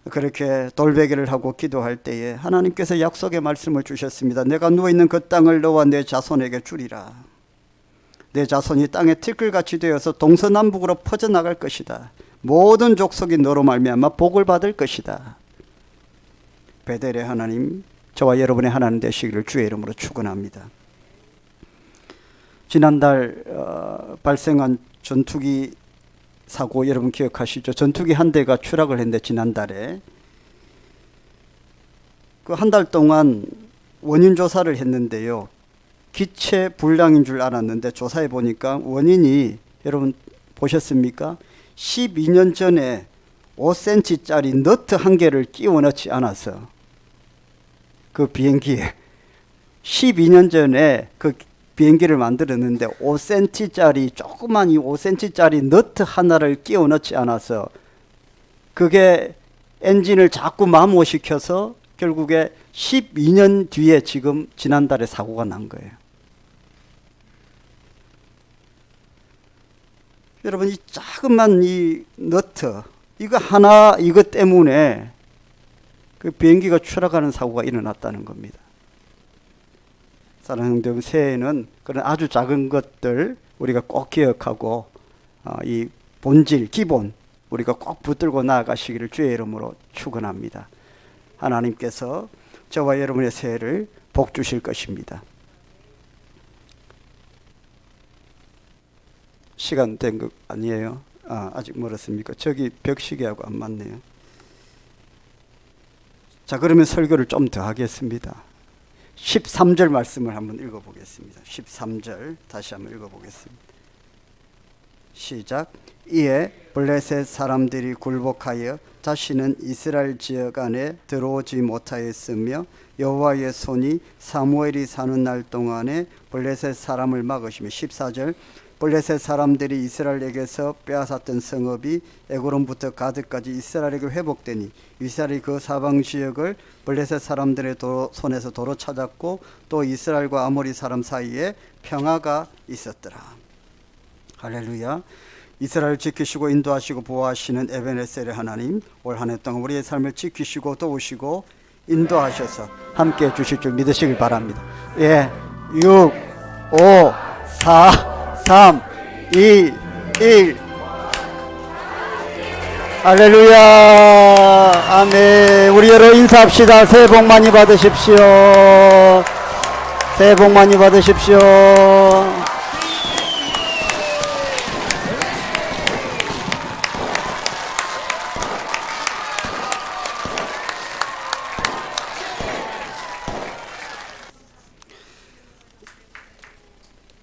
그렇게 돌베개를 하고 기도할 때에 하나님께서 약속의 말씀을 주셨습니다. 내가 누워있는 그 땅을 너와 내 자손에게 주리라. 내 자손이 땅에 티끌같이 되어서 동서남북으로 퍼져나갈 것이다. 모든 족속이 너로 말미암아 복을 받을 것이다. 베델의 하나님, 저와 여러분의 하나님 되시기를 주의 이름으로 축원합니다. 지난달 발생한 전투기 사고 여러분 기억하시죠? 전투기 한 대가 추락을 했는데 지난달에 그 한 달 동안 원인 조사를 했는데요. 기체 불량인 줄 알았는데 조사해 보니까 원인이 여러분 보셨습니까? 12년 전에 5cm짜리 너트 한 개를 끼워 넣지 않아서 그 비행기에 12년 전에 그 비행기를 만들었는데 5cm짜리 조그만 이 5cm짜리 너트 하나를 끼워 넣지 않아서 그게 엔진을 자꾸 마모시켜서 결국에 12년 뒤에 지금 지난달에 사고가 난 거예요. 여러분 이 자그만 이 너트 이것 때문에 그 비행기가 추락하는 사고가 일어났다는 겁니다. 사랑하는 여러분, 새해에는 그런 아주 작은 것들 우리가 꼭 기억하고 이 본질, 기본 우리가 꼭 붙들고 나아가시기를 주의 이름으로 축원합니다. 하나님께서 저와 여러분의 새해를 복 주실 것입니다. 시간 된 것 아니에요? 아직 멀었습니까? 저기 벽시계하고 안 맞네요. 자, 그러면 설교를 좀 더 하겠습니다. 13절 말씀을 한번 읽어보겠습니다. 13절 다시 한번 읽어보겠습니다. 시작. 이에 블레셋 사람들이 굴복하여 다시는 이스라엘 지역 안에 들어오지 못하였으며 여호와의 손이 사무엘이 사는 날 동안에 블레셋 사람을 막으시며 14절. 블레셋 사람들이 이스라엘에게서 빼앗았던 성읍이 에그론부터 가드까지 이스라엘에게 회복되니 이스라엘이 그 사방 지역을 블레셋 사람들의 손에서 도로 찾았고 또 이스라엘과 아모리 사람 사이에 평화가 있었더라. 할렐루야. 이스라엘을 지키시고 인도하시고 보호하시는 에베네셀의 하나님, 올 한 해 동안 우리의 삶을 지키시고 도우시고 인도하셔서 함께해 주실 줄 믿으시길 바랍니다. 6, 5, 4 3, 2, 1 할렐루야. 아멘. 우리 여러분 인사합시다. 새해 복 많이 받으십시오. 새해 복 많이 받으십시오.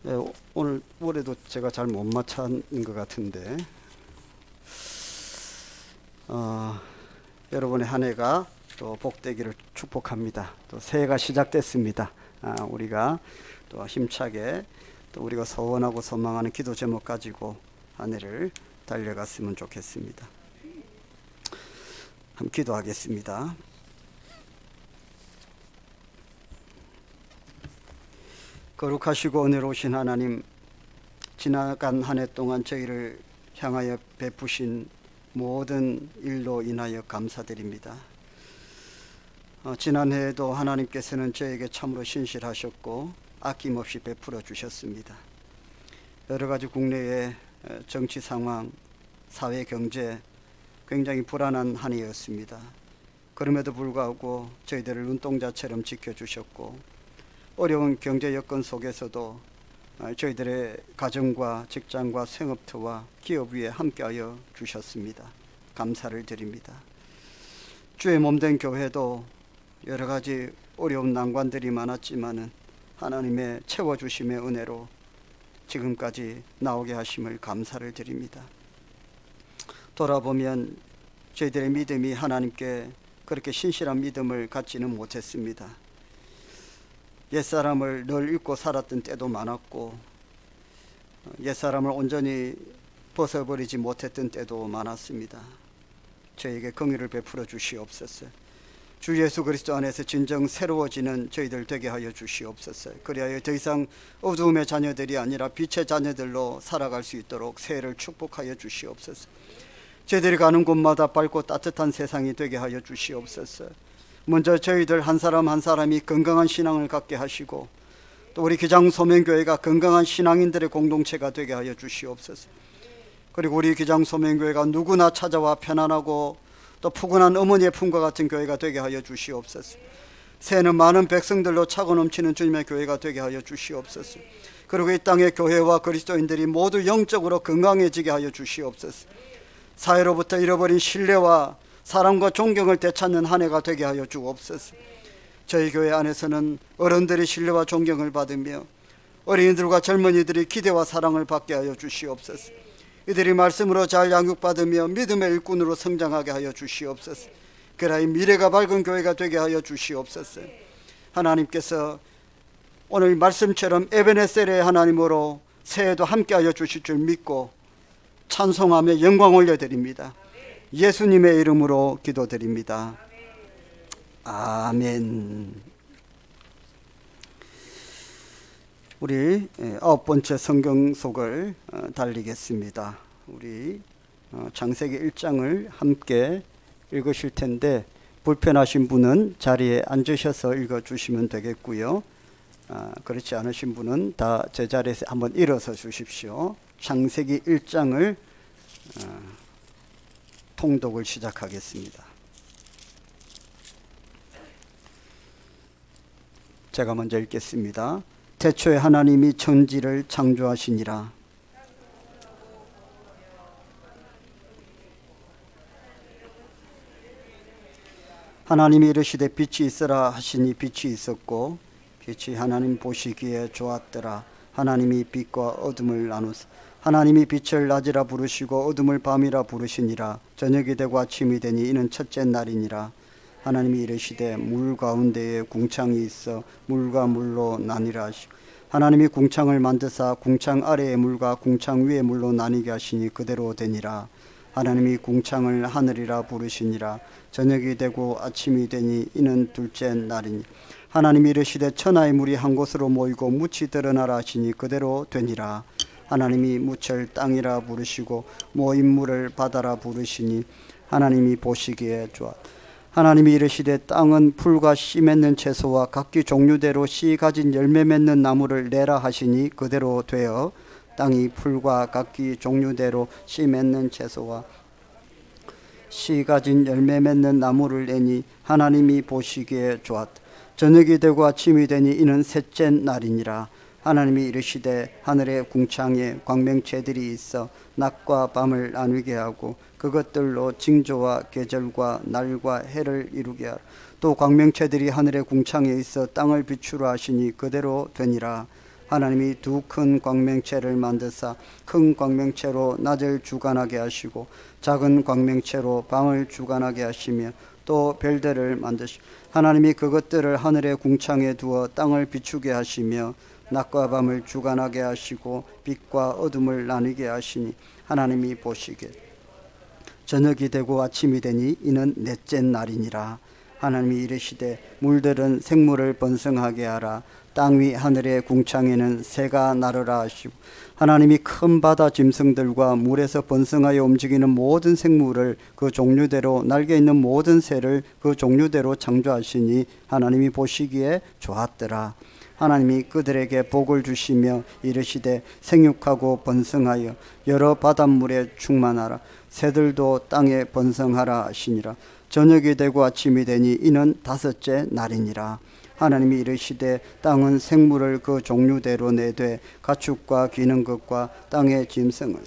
네, 오늘 올해도 제가 잘 못 맞췄는 것 같은데 여러분의 한 해가 또 복되기를 축복합니다. 또 새해가 시작됐습니다. 우리가 또 힘차게 또 우리가 소원하고 소망하는 기도 제목 가지고 한 해를 달려갔으면 좋겠습니다. 함께 기도하겠습니다. 거룩하시고 은혜로우신 하나님, 지나간 한 해 동안 저희를 향하여 베푸신 모든 일로 인하여 감사드립니다. 지난해에도 하나님께서는 저에게 참으로 신실하셨고 아낌없이 베풀어 주셨습니다. 여러 가지 국내의 정치 상황, 사회 경제 굉장히 불안한 한 해였습니다. 그럼에도 불구하고 저희들을 눈동자처럼 지켜주셨고, 어려운 경제 여건 속에서도 저희들의 가정과 직장과 생업터와 기업 위에 함께하여 주셨습니다. 감사를 드립니다. 주의 몸된 교회도 여러 가지 어려운 난관들이 많았지만은 하나님의 채워주심의 은혜로 지금까지 나오게 하심을 감사를 드립니다. 돌아보면 저희들의 믿음이 하나님께 그렇게 신실한 믿음을 갖지는 못했습니다. 옛사람을 늘 잊고 살았던 때도 많았고, 옛사람을 온전히 벗어버리지 못했던 때도 많았습니다. 저에게 긍휼을 베풀어 주시옵소서. 주 예수 그리스도 안에서 진정 새로워지는 저희들 되게 하여 주시옵소서. 그리하여 더 이상 어두움의 자녀들이 아니라 빛의 자녀들로 살아갈 수 있도록 새해를 축복하여 주시옵소서. 저희들이 가는 곳마다 밝고 따뜻한 세상이 되게 하여 주시옵소서. 먼저 저희들 한 사람 한 사람이 건강한 신앙을 갖게 하시고, 또 우리 기장소명교회가 건강한 신앙인들의 공동체가 되게 하여 주시옵소서. 그리고 우리 기장소명교회가 누구나 찾아와 편안하고 또 푸근한 어머니의 품과 같은 교회가 되게 하여 주시옵소서. 새해는 많은 백성들로 차고 넘치는 주님의 교회가 되게 하여 주시옵소서. 그리고 이 땅의 교회와 그리스도인들이 모두 영적으로 건강해지게 하여 주시옵소서. 사회로부터 잃어버린 신뢰와 사랑과 존경을 되찾는 한 해가 되게 하여 주옵소서. 저희 교회 안에서는 어른들이 신뢰와 존경을 받으며 어린이들과 젊은이들이 기대와 사랑을 받게 하여 주시옵소서. 이들이 말씀으로 잘 양육받으며 믿음의 일꾼으로 성장하게 하여 주시옵소서. 그러하여 미래가 밝은 교회가 되게 하여 주시옵소서. 하나님께서 오늘 말씀처럼 에베네셀의 하나님으로 새해도 함께하여 주실 줄 믿고 찬송하며 영광 올려드립니다. 예수님의 이름으로 기도드립니다. 아멘. 우리 9번째 성경 속을 달리겠습니다. 우리 창세기 1장을 함께 읽으실 텐데, 불편하신 분은 자리에 앉으셔서 읽어주시면 되겠고요. 그렇지 않으신 분은 다 제자리에서 한번 일어서 주십시오. 창세기 1장을 통독을 시작하겠습니다. 제가 먼저 읽겠습니다. 태초에 하나님이 천지를 창조하시니라. 하나님이 이르시되 빛이 있으라 하시니 빛이 있었고, 빛이 하나님 보시기에 좋았더라. 하나님이 빛과 어둠을 나누사 하나님이 빛을 낮이라 부르시고 어둠을 밤이라 부르시니라. 저녁이 되고 아침이 되니 이는 첫째 날이니라. 하나님이 이르시되 물 가운데에 궁창이 있어 물과 물로 나뉘라 하시고, 하나님이 궁창을 만드사 궁창 아래의 물과 궁창 위의 물로 나뉘게 하시니 그대로 되니라. 하나님이 궁창을 하늘이라 부르시니라. 저녁이 되고 아침이 되니 이는 둘째 날이니, 하나님이 이르시되 천하의 물이 한 곳으로 모이고 묻이 드러나라 하시니 그대로 되니라. 하나님이 묻을 땅이라 부르시고 모인 물을 바다라 부르시니 하나님이 보시기에 좋았다. 하나님이 이르시되 땅은 풀과 씨 맺는 채소와 각기 종류대로 씨 가진 열매 맺는 나무를 내라 하시니 그대로 되어 땅이 풀과 각기 종류대로 씨 맺는 채소와 씨 가진 열매 맺는 나무를 내니 하나님이 보시기에 좋았다. 저녁이 되고 아침이 되니 이는 셋째 날이니라. 하나님이 이르시되 하늘의 궁창에 광명체들이 있어 낮과 밤을 나누게 하고 그것들로 징조와 계절과 날과 해를 이루게 하라. 또 광명체들이 하늘의 궁창에 있어 땅을 비추라 하시니 그대로 되니라. 하나님이 두 큰 광명체를 만드사 큰 광명체로 낮을 주관하게 하시고 작은 광명체로 밤을 주관하게 하시며 또 별들을 만드시고, 하나님이 그것들을 하늘의 궁창에 두어 땅을 비추게 하시며 낮과 밤을 주관하게 하시고 빛과 어둠을 나누게 하시니 하나님이 보시기에 저녁이 되고 아침이 되니 이는 넷째 날이니라. 하나님이 이르시되 물들은 생물을 번성하게 하라. 땅 위 하늘의 궁창에는 새가 나르라 하시고 하나님이 큰 바다 짐승들과 물에서 번성하여 움직이는 모든 생물을 그 종류대로 날개 있는 모든 새를 그 종류대로 창조하시니 하나님이 보시기에 좋았더라. 하나님이 그들에게 복을 주시며 이르시되 생육하고 번성하여 여러 바닷물에 충만하라. 새들도 땅에 번성하라 하시니라. 저녁이 되고 아침이 되니 이는 다섯째 날이니라. 하나님이 이르시되 땅은 생물을 그 종류대로 내되 가축과 기는 것과 땅의 짐승을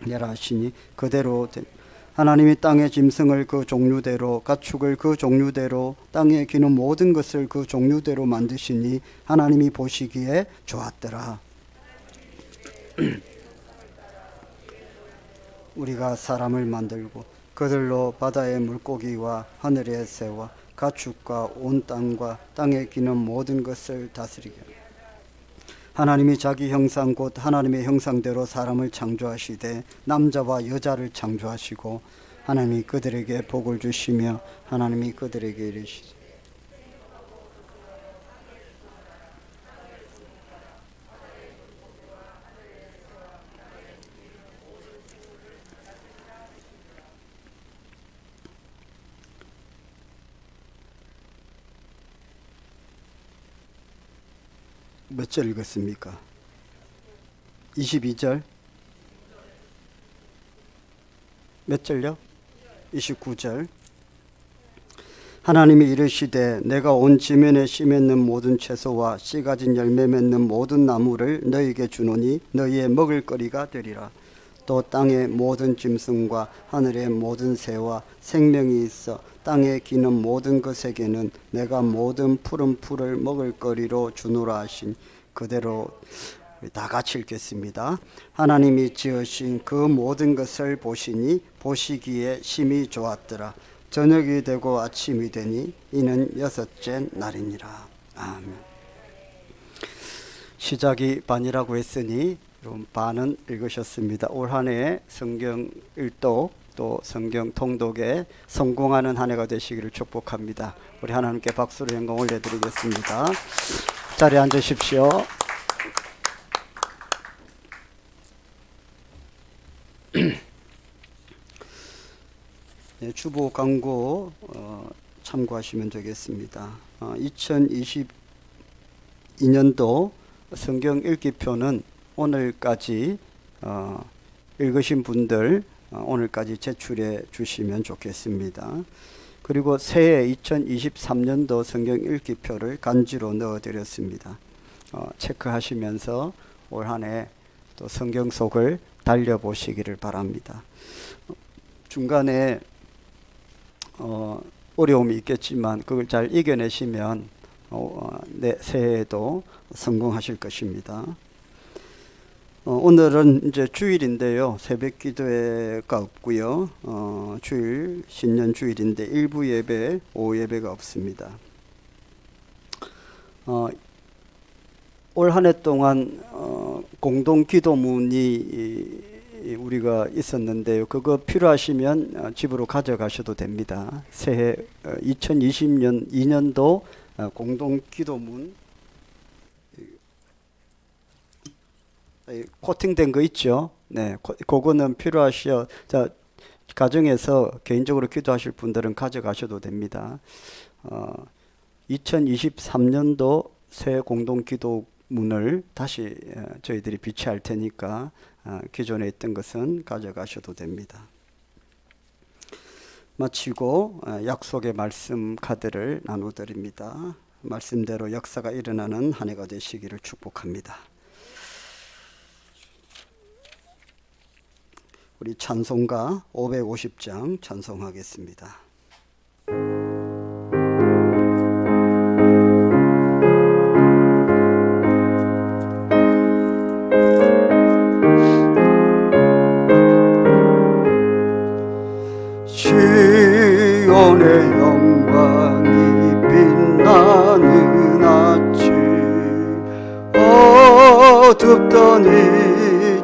내라 하시니 그대로 된. 하나님이 땅의 짐승을 그 종류대로 가축을 그 종류대로 땅에 기는 모든 것을 그 종류대로 만드시니 하나님이 보시기에 좋았더라. 우리가 사람을 만들고 그들로 바다의 물고기와 하늘의 새와 가축과 온 땅과 땅에 기는 모든 것을 다스리게 하나님이 자기 형상 곧 하나님의 형상대로 사람을 창조하시되 남자와 여자를 창조하시고 하나님이 그들에게 복을 주시며 하나님이 그들에게 이르시되 몇 절 읽었습니까? 22절? 몇 절요? 29절. 하나님이 이르시되 내가 온 지면에 씨 맺는 모든 채소와 씨 가진 열매 맺는 모든 나무를 너희에게 주노니 너희의 먹을거리가 되리라. 또 땅의 모든 짐승과 하늘의 모든 새와 생명이 있어 땅에 기는 모든 것에게는 내가 모든 푸른 풀을 먹을거리로 주노라 하신 그대로 다 같이 읽겠습니다. 하나님이 지으신 그 모든 것을 보시니 보시기에 심히 좋았더라. 저녁이 되고 아침이 되니 이는 여섯째 날이니라. 아멘. 시작이 반이라고 했으니 여러분 반은 읽으셨습니다. 올 한 해 성경 일독 또 성경 통독에 성공하는 한 해가 되시기를 축복합니다. 우리 하나님께 박수로 영광 올려드리겠습니다. 자리에 앉으십시오. 네, 주보 광고 참고하시면 되겠습니다. 2022년도 성경 읽기표는 오늘까지 읽으신 분들 오늘까지 제출해 주시면 좋겠습니다. 그리고 새해 2023년도 성경 읽기표를 간지로 넣어드렸습니다. 체크하시면서 올 한 해 또 성경 속을 달려보시기를 바랍니다. 중간에 어려움이 있겠지만 그걸 잘 이겨내시면 새해에도 성공하실 것입니다. 오늘은 이제 주일인데요. 새벽 기도회가 없고요. 주일 신년 주일인데 일부 예배, 오후 예배가 없습니다. 올 한 해 동안 공동 기도문이 우리가 있었는데요. 그거 필요하시면 집으로 가져가셔도 됩니다. 새해 2020년 2년도 공동 기도문 코팅된 거 있죠. 네, 그거는 필요하시어 가정에서 개인적으로 기도하실 분들은 가져가셔도 됩니다. 2023년도 새 공동 기도문을 다시 저희들이 비치할 테니까 기존에 있던 것은 가져가셔도 됩니다. 마치고 약속의 말씀 카드를 나눠드립니다. 말씀대로 역사가 일어나는 한 해가 되시기를 축복합니다. 우리 찬송가 550장 찬송하겠습니다. 시온의 영광이 빛나는 아침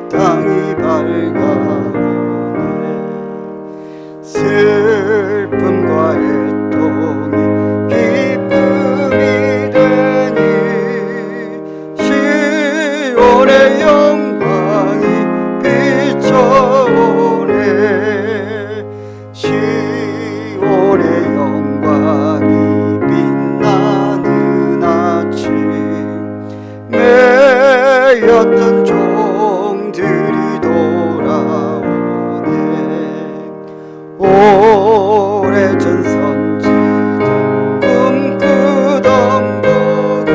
땅이 밝아오네. 슬픔과 애통이 기쁨이 되니 시온의 영광이 비춰오네. 시온의 영광이 빛나는 아침 매였던 종들이 돌아오네. 오래전 선지자 꿈꾸던 복을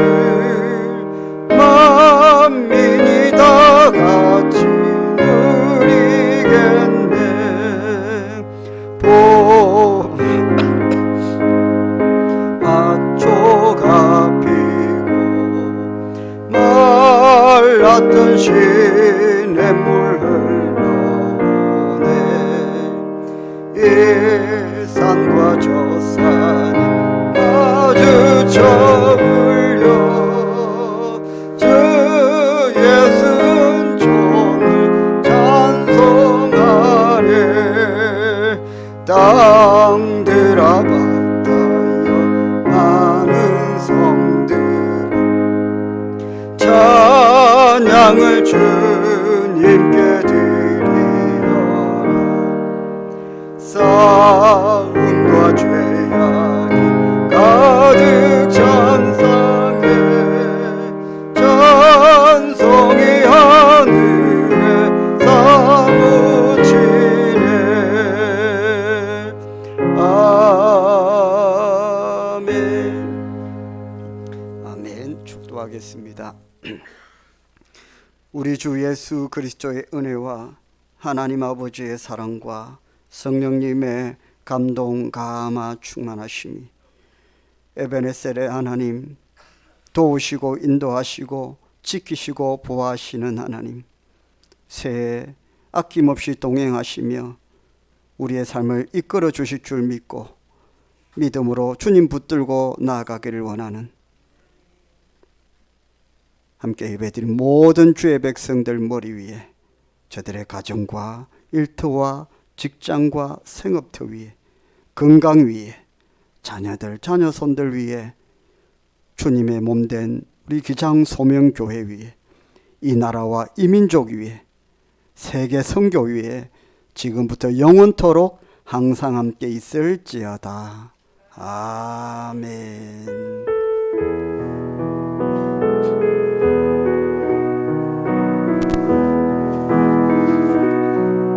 만민이 다 같이 누리겠네. 봄아초가 피고 말랐던 시냇물 흘러오네. 이 산과 저 산이 마주쳐 울려 주 예수 은총을 찬송하네. 땅들아 바다여 많은 성들 찬양을 주님께 드리어라. 싸움과 죄악이 가득 찬상에 찬송이 하늘에 사무치네. 아멘. 아멘. 축도하겠습니다. 우리 주 예수 그리스도의 은혜와 하나님 아버지의 사랑과 성령님의 감동 감화 충만하심이 에베네셀의 하나님, 도우시고 인도하시고 지키시고 보호하시는 하나님, 새해 아낌없이 동행하시며 우리의 삶을 이끌어 주실 줄 믿고 믿음으로 주님 붙들고 나아가기를 원하는 함께 예배드린 모든 주의 백성들 머리 위에, 저들의 가정과 일터와 직장과 생업터 위에, 건강 위에, 자녀들 자녀손들 위에, 주님의 몸된 우리 기장소명교회 위에, 이 나라와 이 민족 위에, 세계 선교 위에 지금부터 영원토록 항상 함께 있을지어다. 아멘.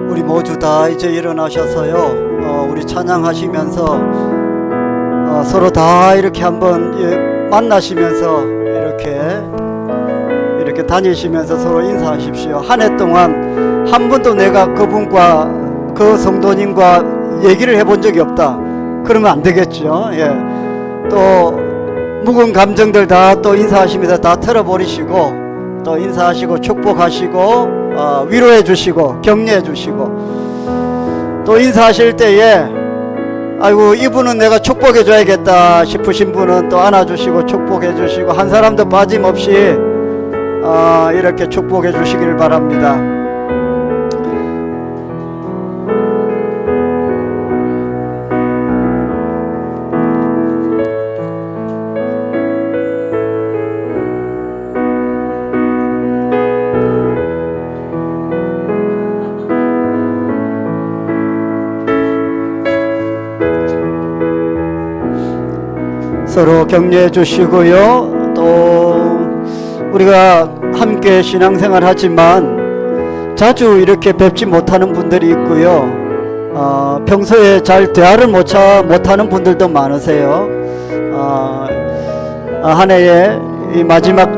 우리 모두 다 이제 일어나셔서요, 우리 찬양하시면서 서로 다 이렇게 한번 만나시면서 이렇게 다니시면서 서로 인사하십시오. 한 해 동안 한 번도 내가 그분과 그 성도님과 얘기를 해본 적이 없다. 그러면 안 되겠죠. 예. 또 묵은 감정들 다 또 인사하시면서 다 털어버리시고 또 인사하시고 축복하시고 위로해 주시고 격려해 주시고, 또 인사하실 때에 아이고 이분은 내가 축복해 줘야겠다 싶으신 분은 또 안아주시고 축복해 주시고, 한 사람도 빠짐없이 이렇게 축복해 주시길 바랍니다. 서로 격려해 주시고요. 또 우리가 함께 신앙생활 하지만 자주 이렇게 뵙지 못하는 분들이 있고요. 평소에 잘 대화를 못하는 분들도 많으세요. 한 해의 이 마지막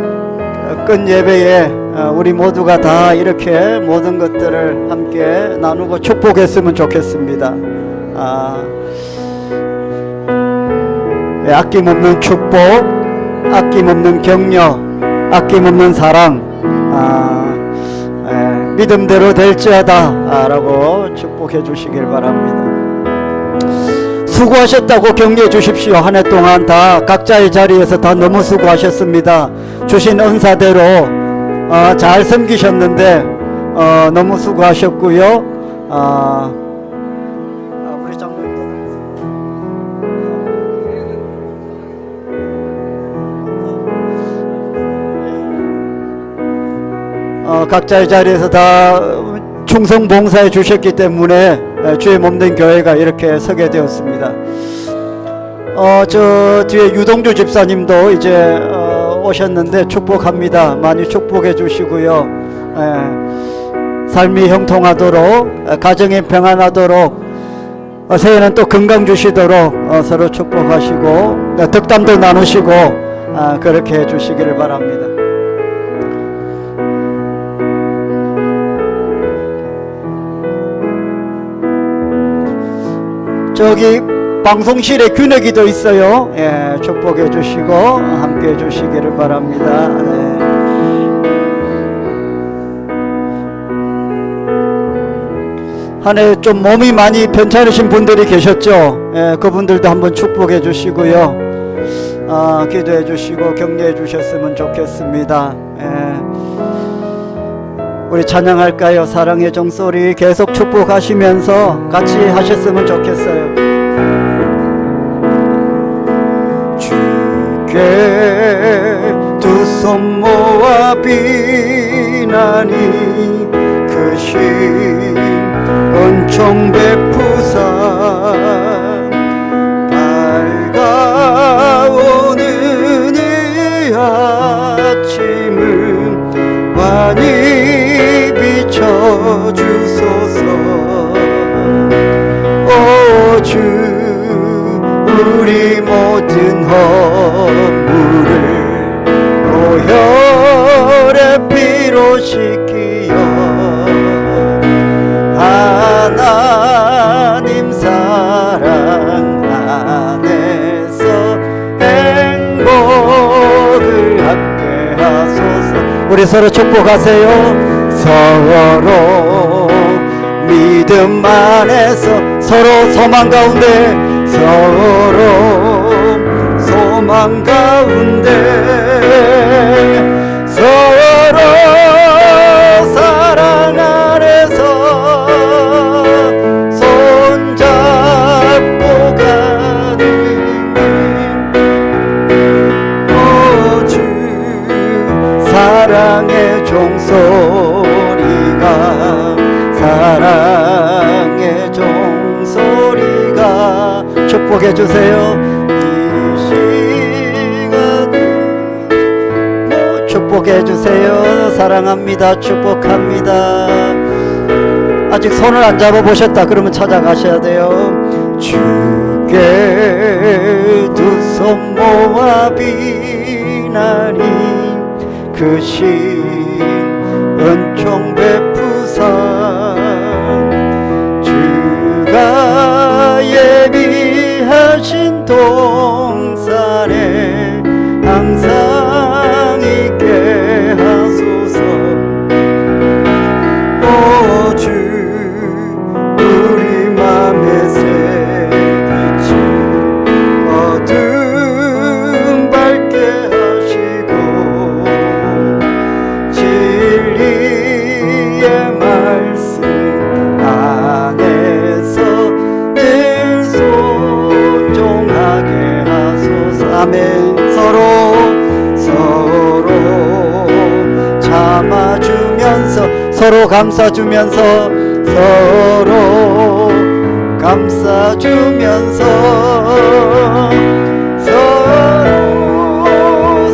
끝 예배에 우리 모두가 다 이렇게 모든 것들을 함께 나누고 축복했으면 좋겠습니다. 아낌없는 축복, 아낌없는 격려, 아낌없는 사랑, 믿음대로 될지어다 라고 축복해 주시길 바랍니다. 수고하셨다고 격려해 주십시오. 한 해 동안 다 각자의 자리에서 다 너무 수고하셨습니다. 주신 은사대로 잘 섬기셨는데 너무 수고하셨고요. 우리 장로님들 각자의 자리에서 다 충성 봉사해 주셨기 때문에 주의 몸된 교회가 이렇게 서게 되었습니다. 저 뒤에 유동주 집사님도 이제 오셨는데 축복합니다. 많이 축복해 주시고요. 삶이 형통하도록, 가정이 평안하도록, 새해는 또 건강 주시도록 서로 축복하시고 덕담도 나누시고 그렇게 해주시기를 바랍니다. 저기 방송실에 균혁이도 있어요. 축복해 주시고 함께 해 주시기를 바랍니다. 네. 한 해 좀 몸이 많이 편찮으신 분들이 계셨죠. 그분들도 한번 축복해 주시고요. 기도해 주시고 격려해 주셨으면 좋겠습니다. 우리 찬양할까요? 사랑의 종소리 계속 축복하시면서 같이 하셨으면 좋겠어요. 주께 두 손 모아 비나니 크신 은총 베푸사 밝아오는 이 아침을 환히 비춰주소서. 오 주 우리 모든 허물을 보혈의 피로 씻기어 하나님 사랑 안에서 행복을 함께 하소서. 우리 서로 축복하세요. 서로 믿음 안에서 서로 소망 가운데 서로 소망 가운데 서로 사랑 안에서 손잡고 가는 오주 사랑의 종소리가 사랑의 종소리가 축복해 주세요. 이 시간을 축복해 주세요. 사랑합니다. 축복합니다. 아직 손을 안 잡아 보셨다 그러면 찾아가셔야 돼요. 주께 두 손 모아 비나니 크신 은총 베푸사 주가 예비하신 동산에 항상 있게 하소서. 오 주 우리 맘에 새 빛을 어둠 밝게 하시고 진리의 말씀 안에서 늘 순종하게 하소서. 아멘. 서로 참아주면서 서로 감싸주면서 서로 감싸주면서 서로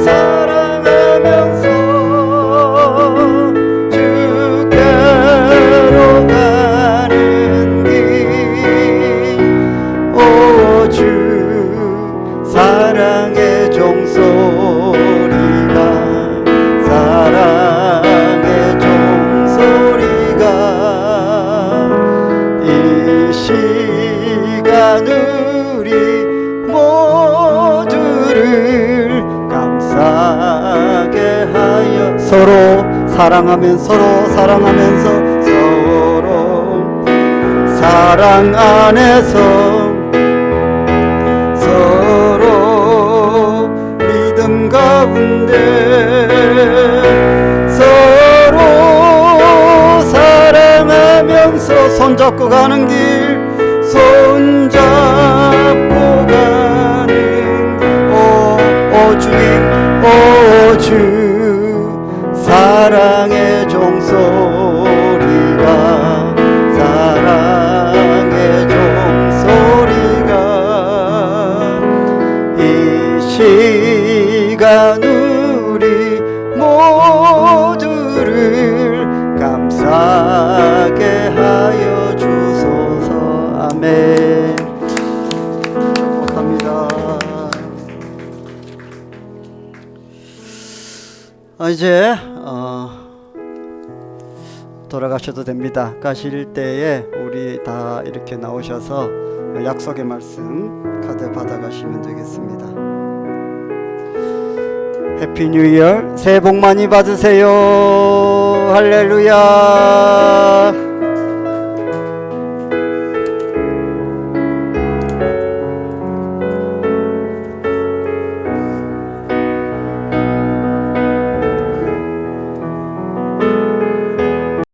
사랑하면서 주께로 가는 길 오 주 사랑의 종소리가 사랑의 종소리가 이 시간 우리 모두를 감싸게 하여 서로 사랑하면서 서로 사랑 안에서 서로 믿음 가운데 서로 걸으면서 손잡고 가는 길 손잡고 가는 오 주님 오 주 사랑의 종소리가 사랑의 종소리가 이 시간 우리 모두를 감사하게 하여 주소서. 아멘. 축복합니다. 이제 돌아가셔도 됩니다. 가실 때에 우리 다 이렇게 나오셔서 약속의 말씀 카드 받아가시면 되겠습니다. 해피 뉴 이어, 새해 복 많이 받으세요. 할렐루야.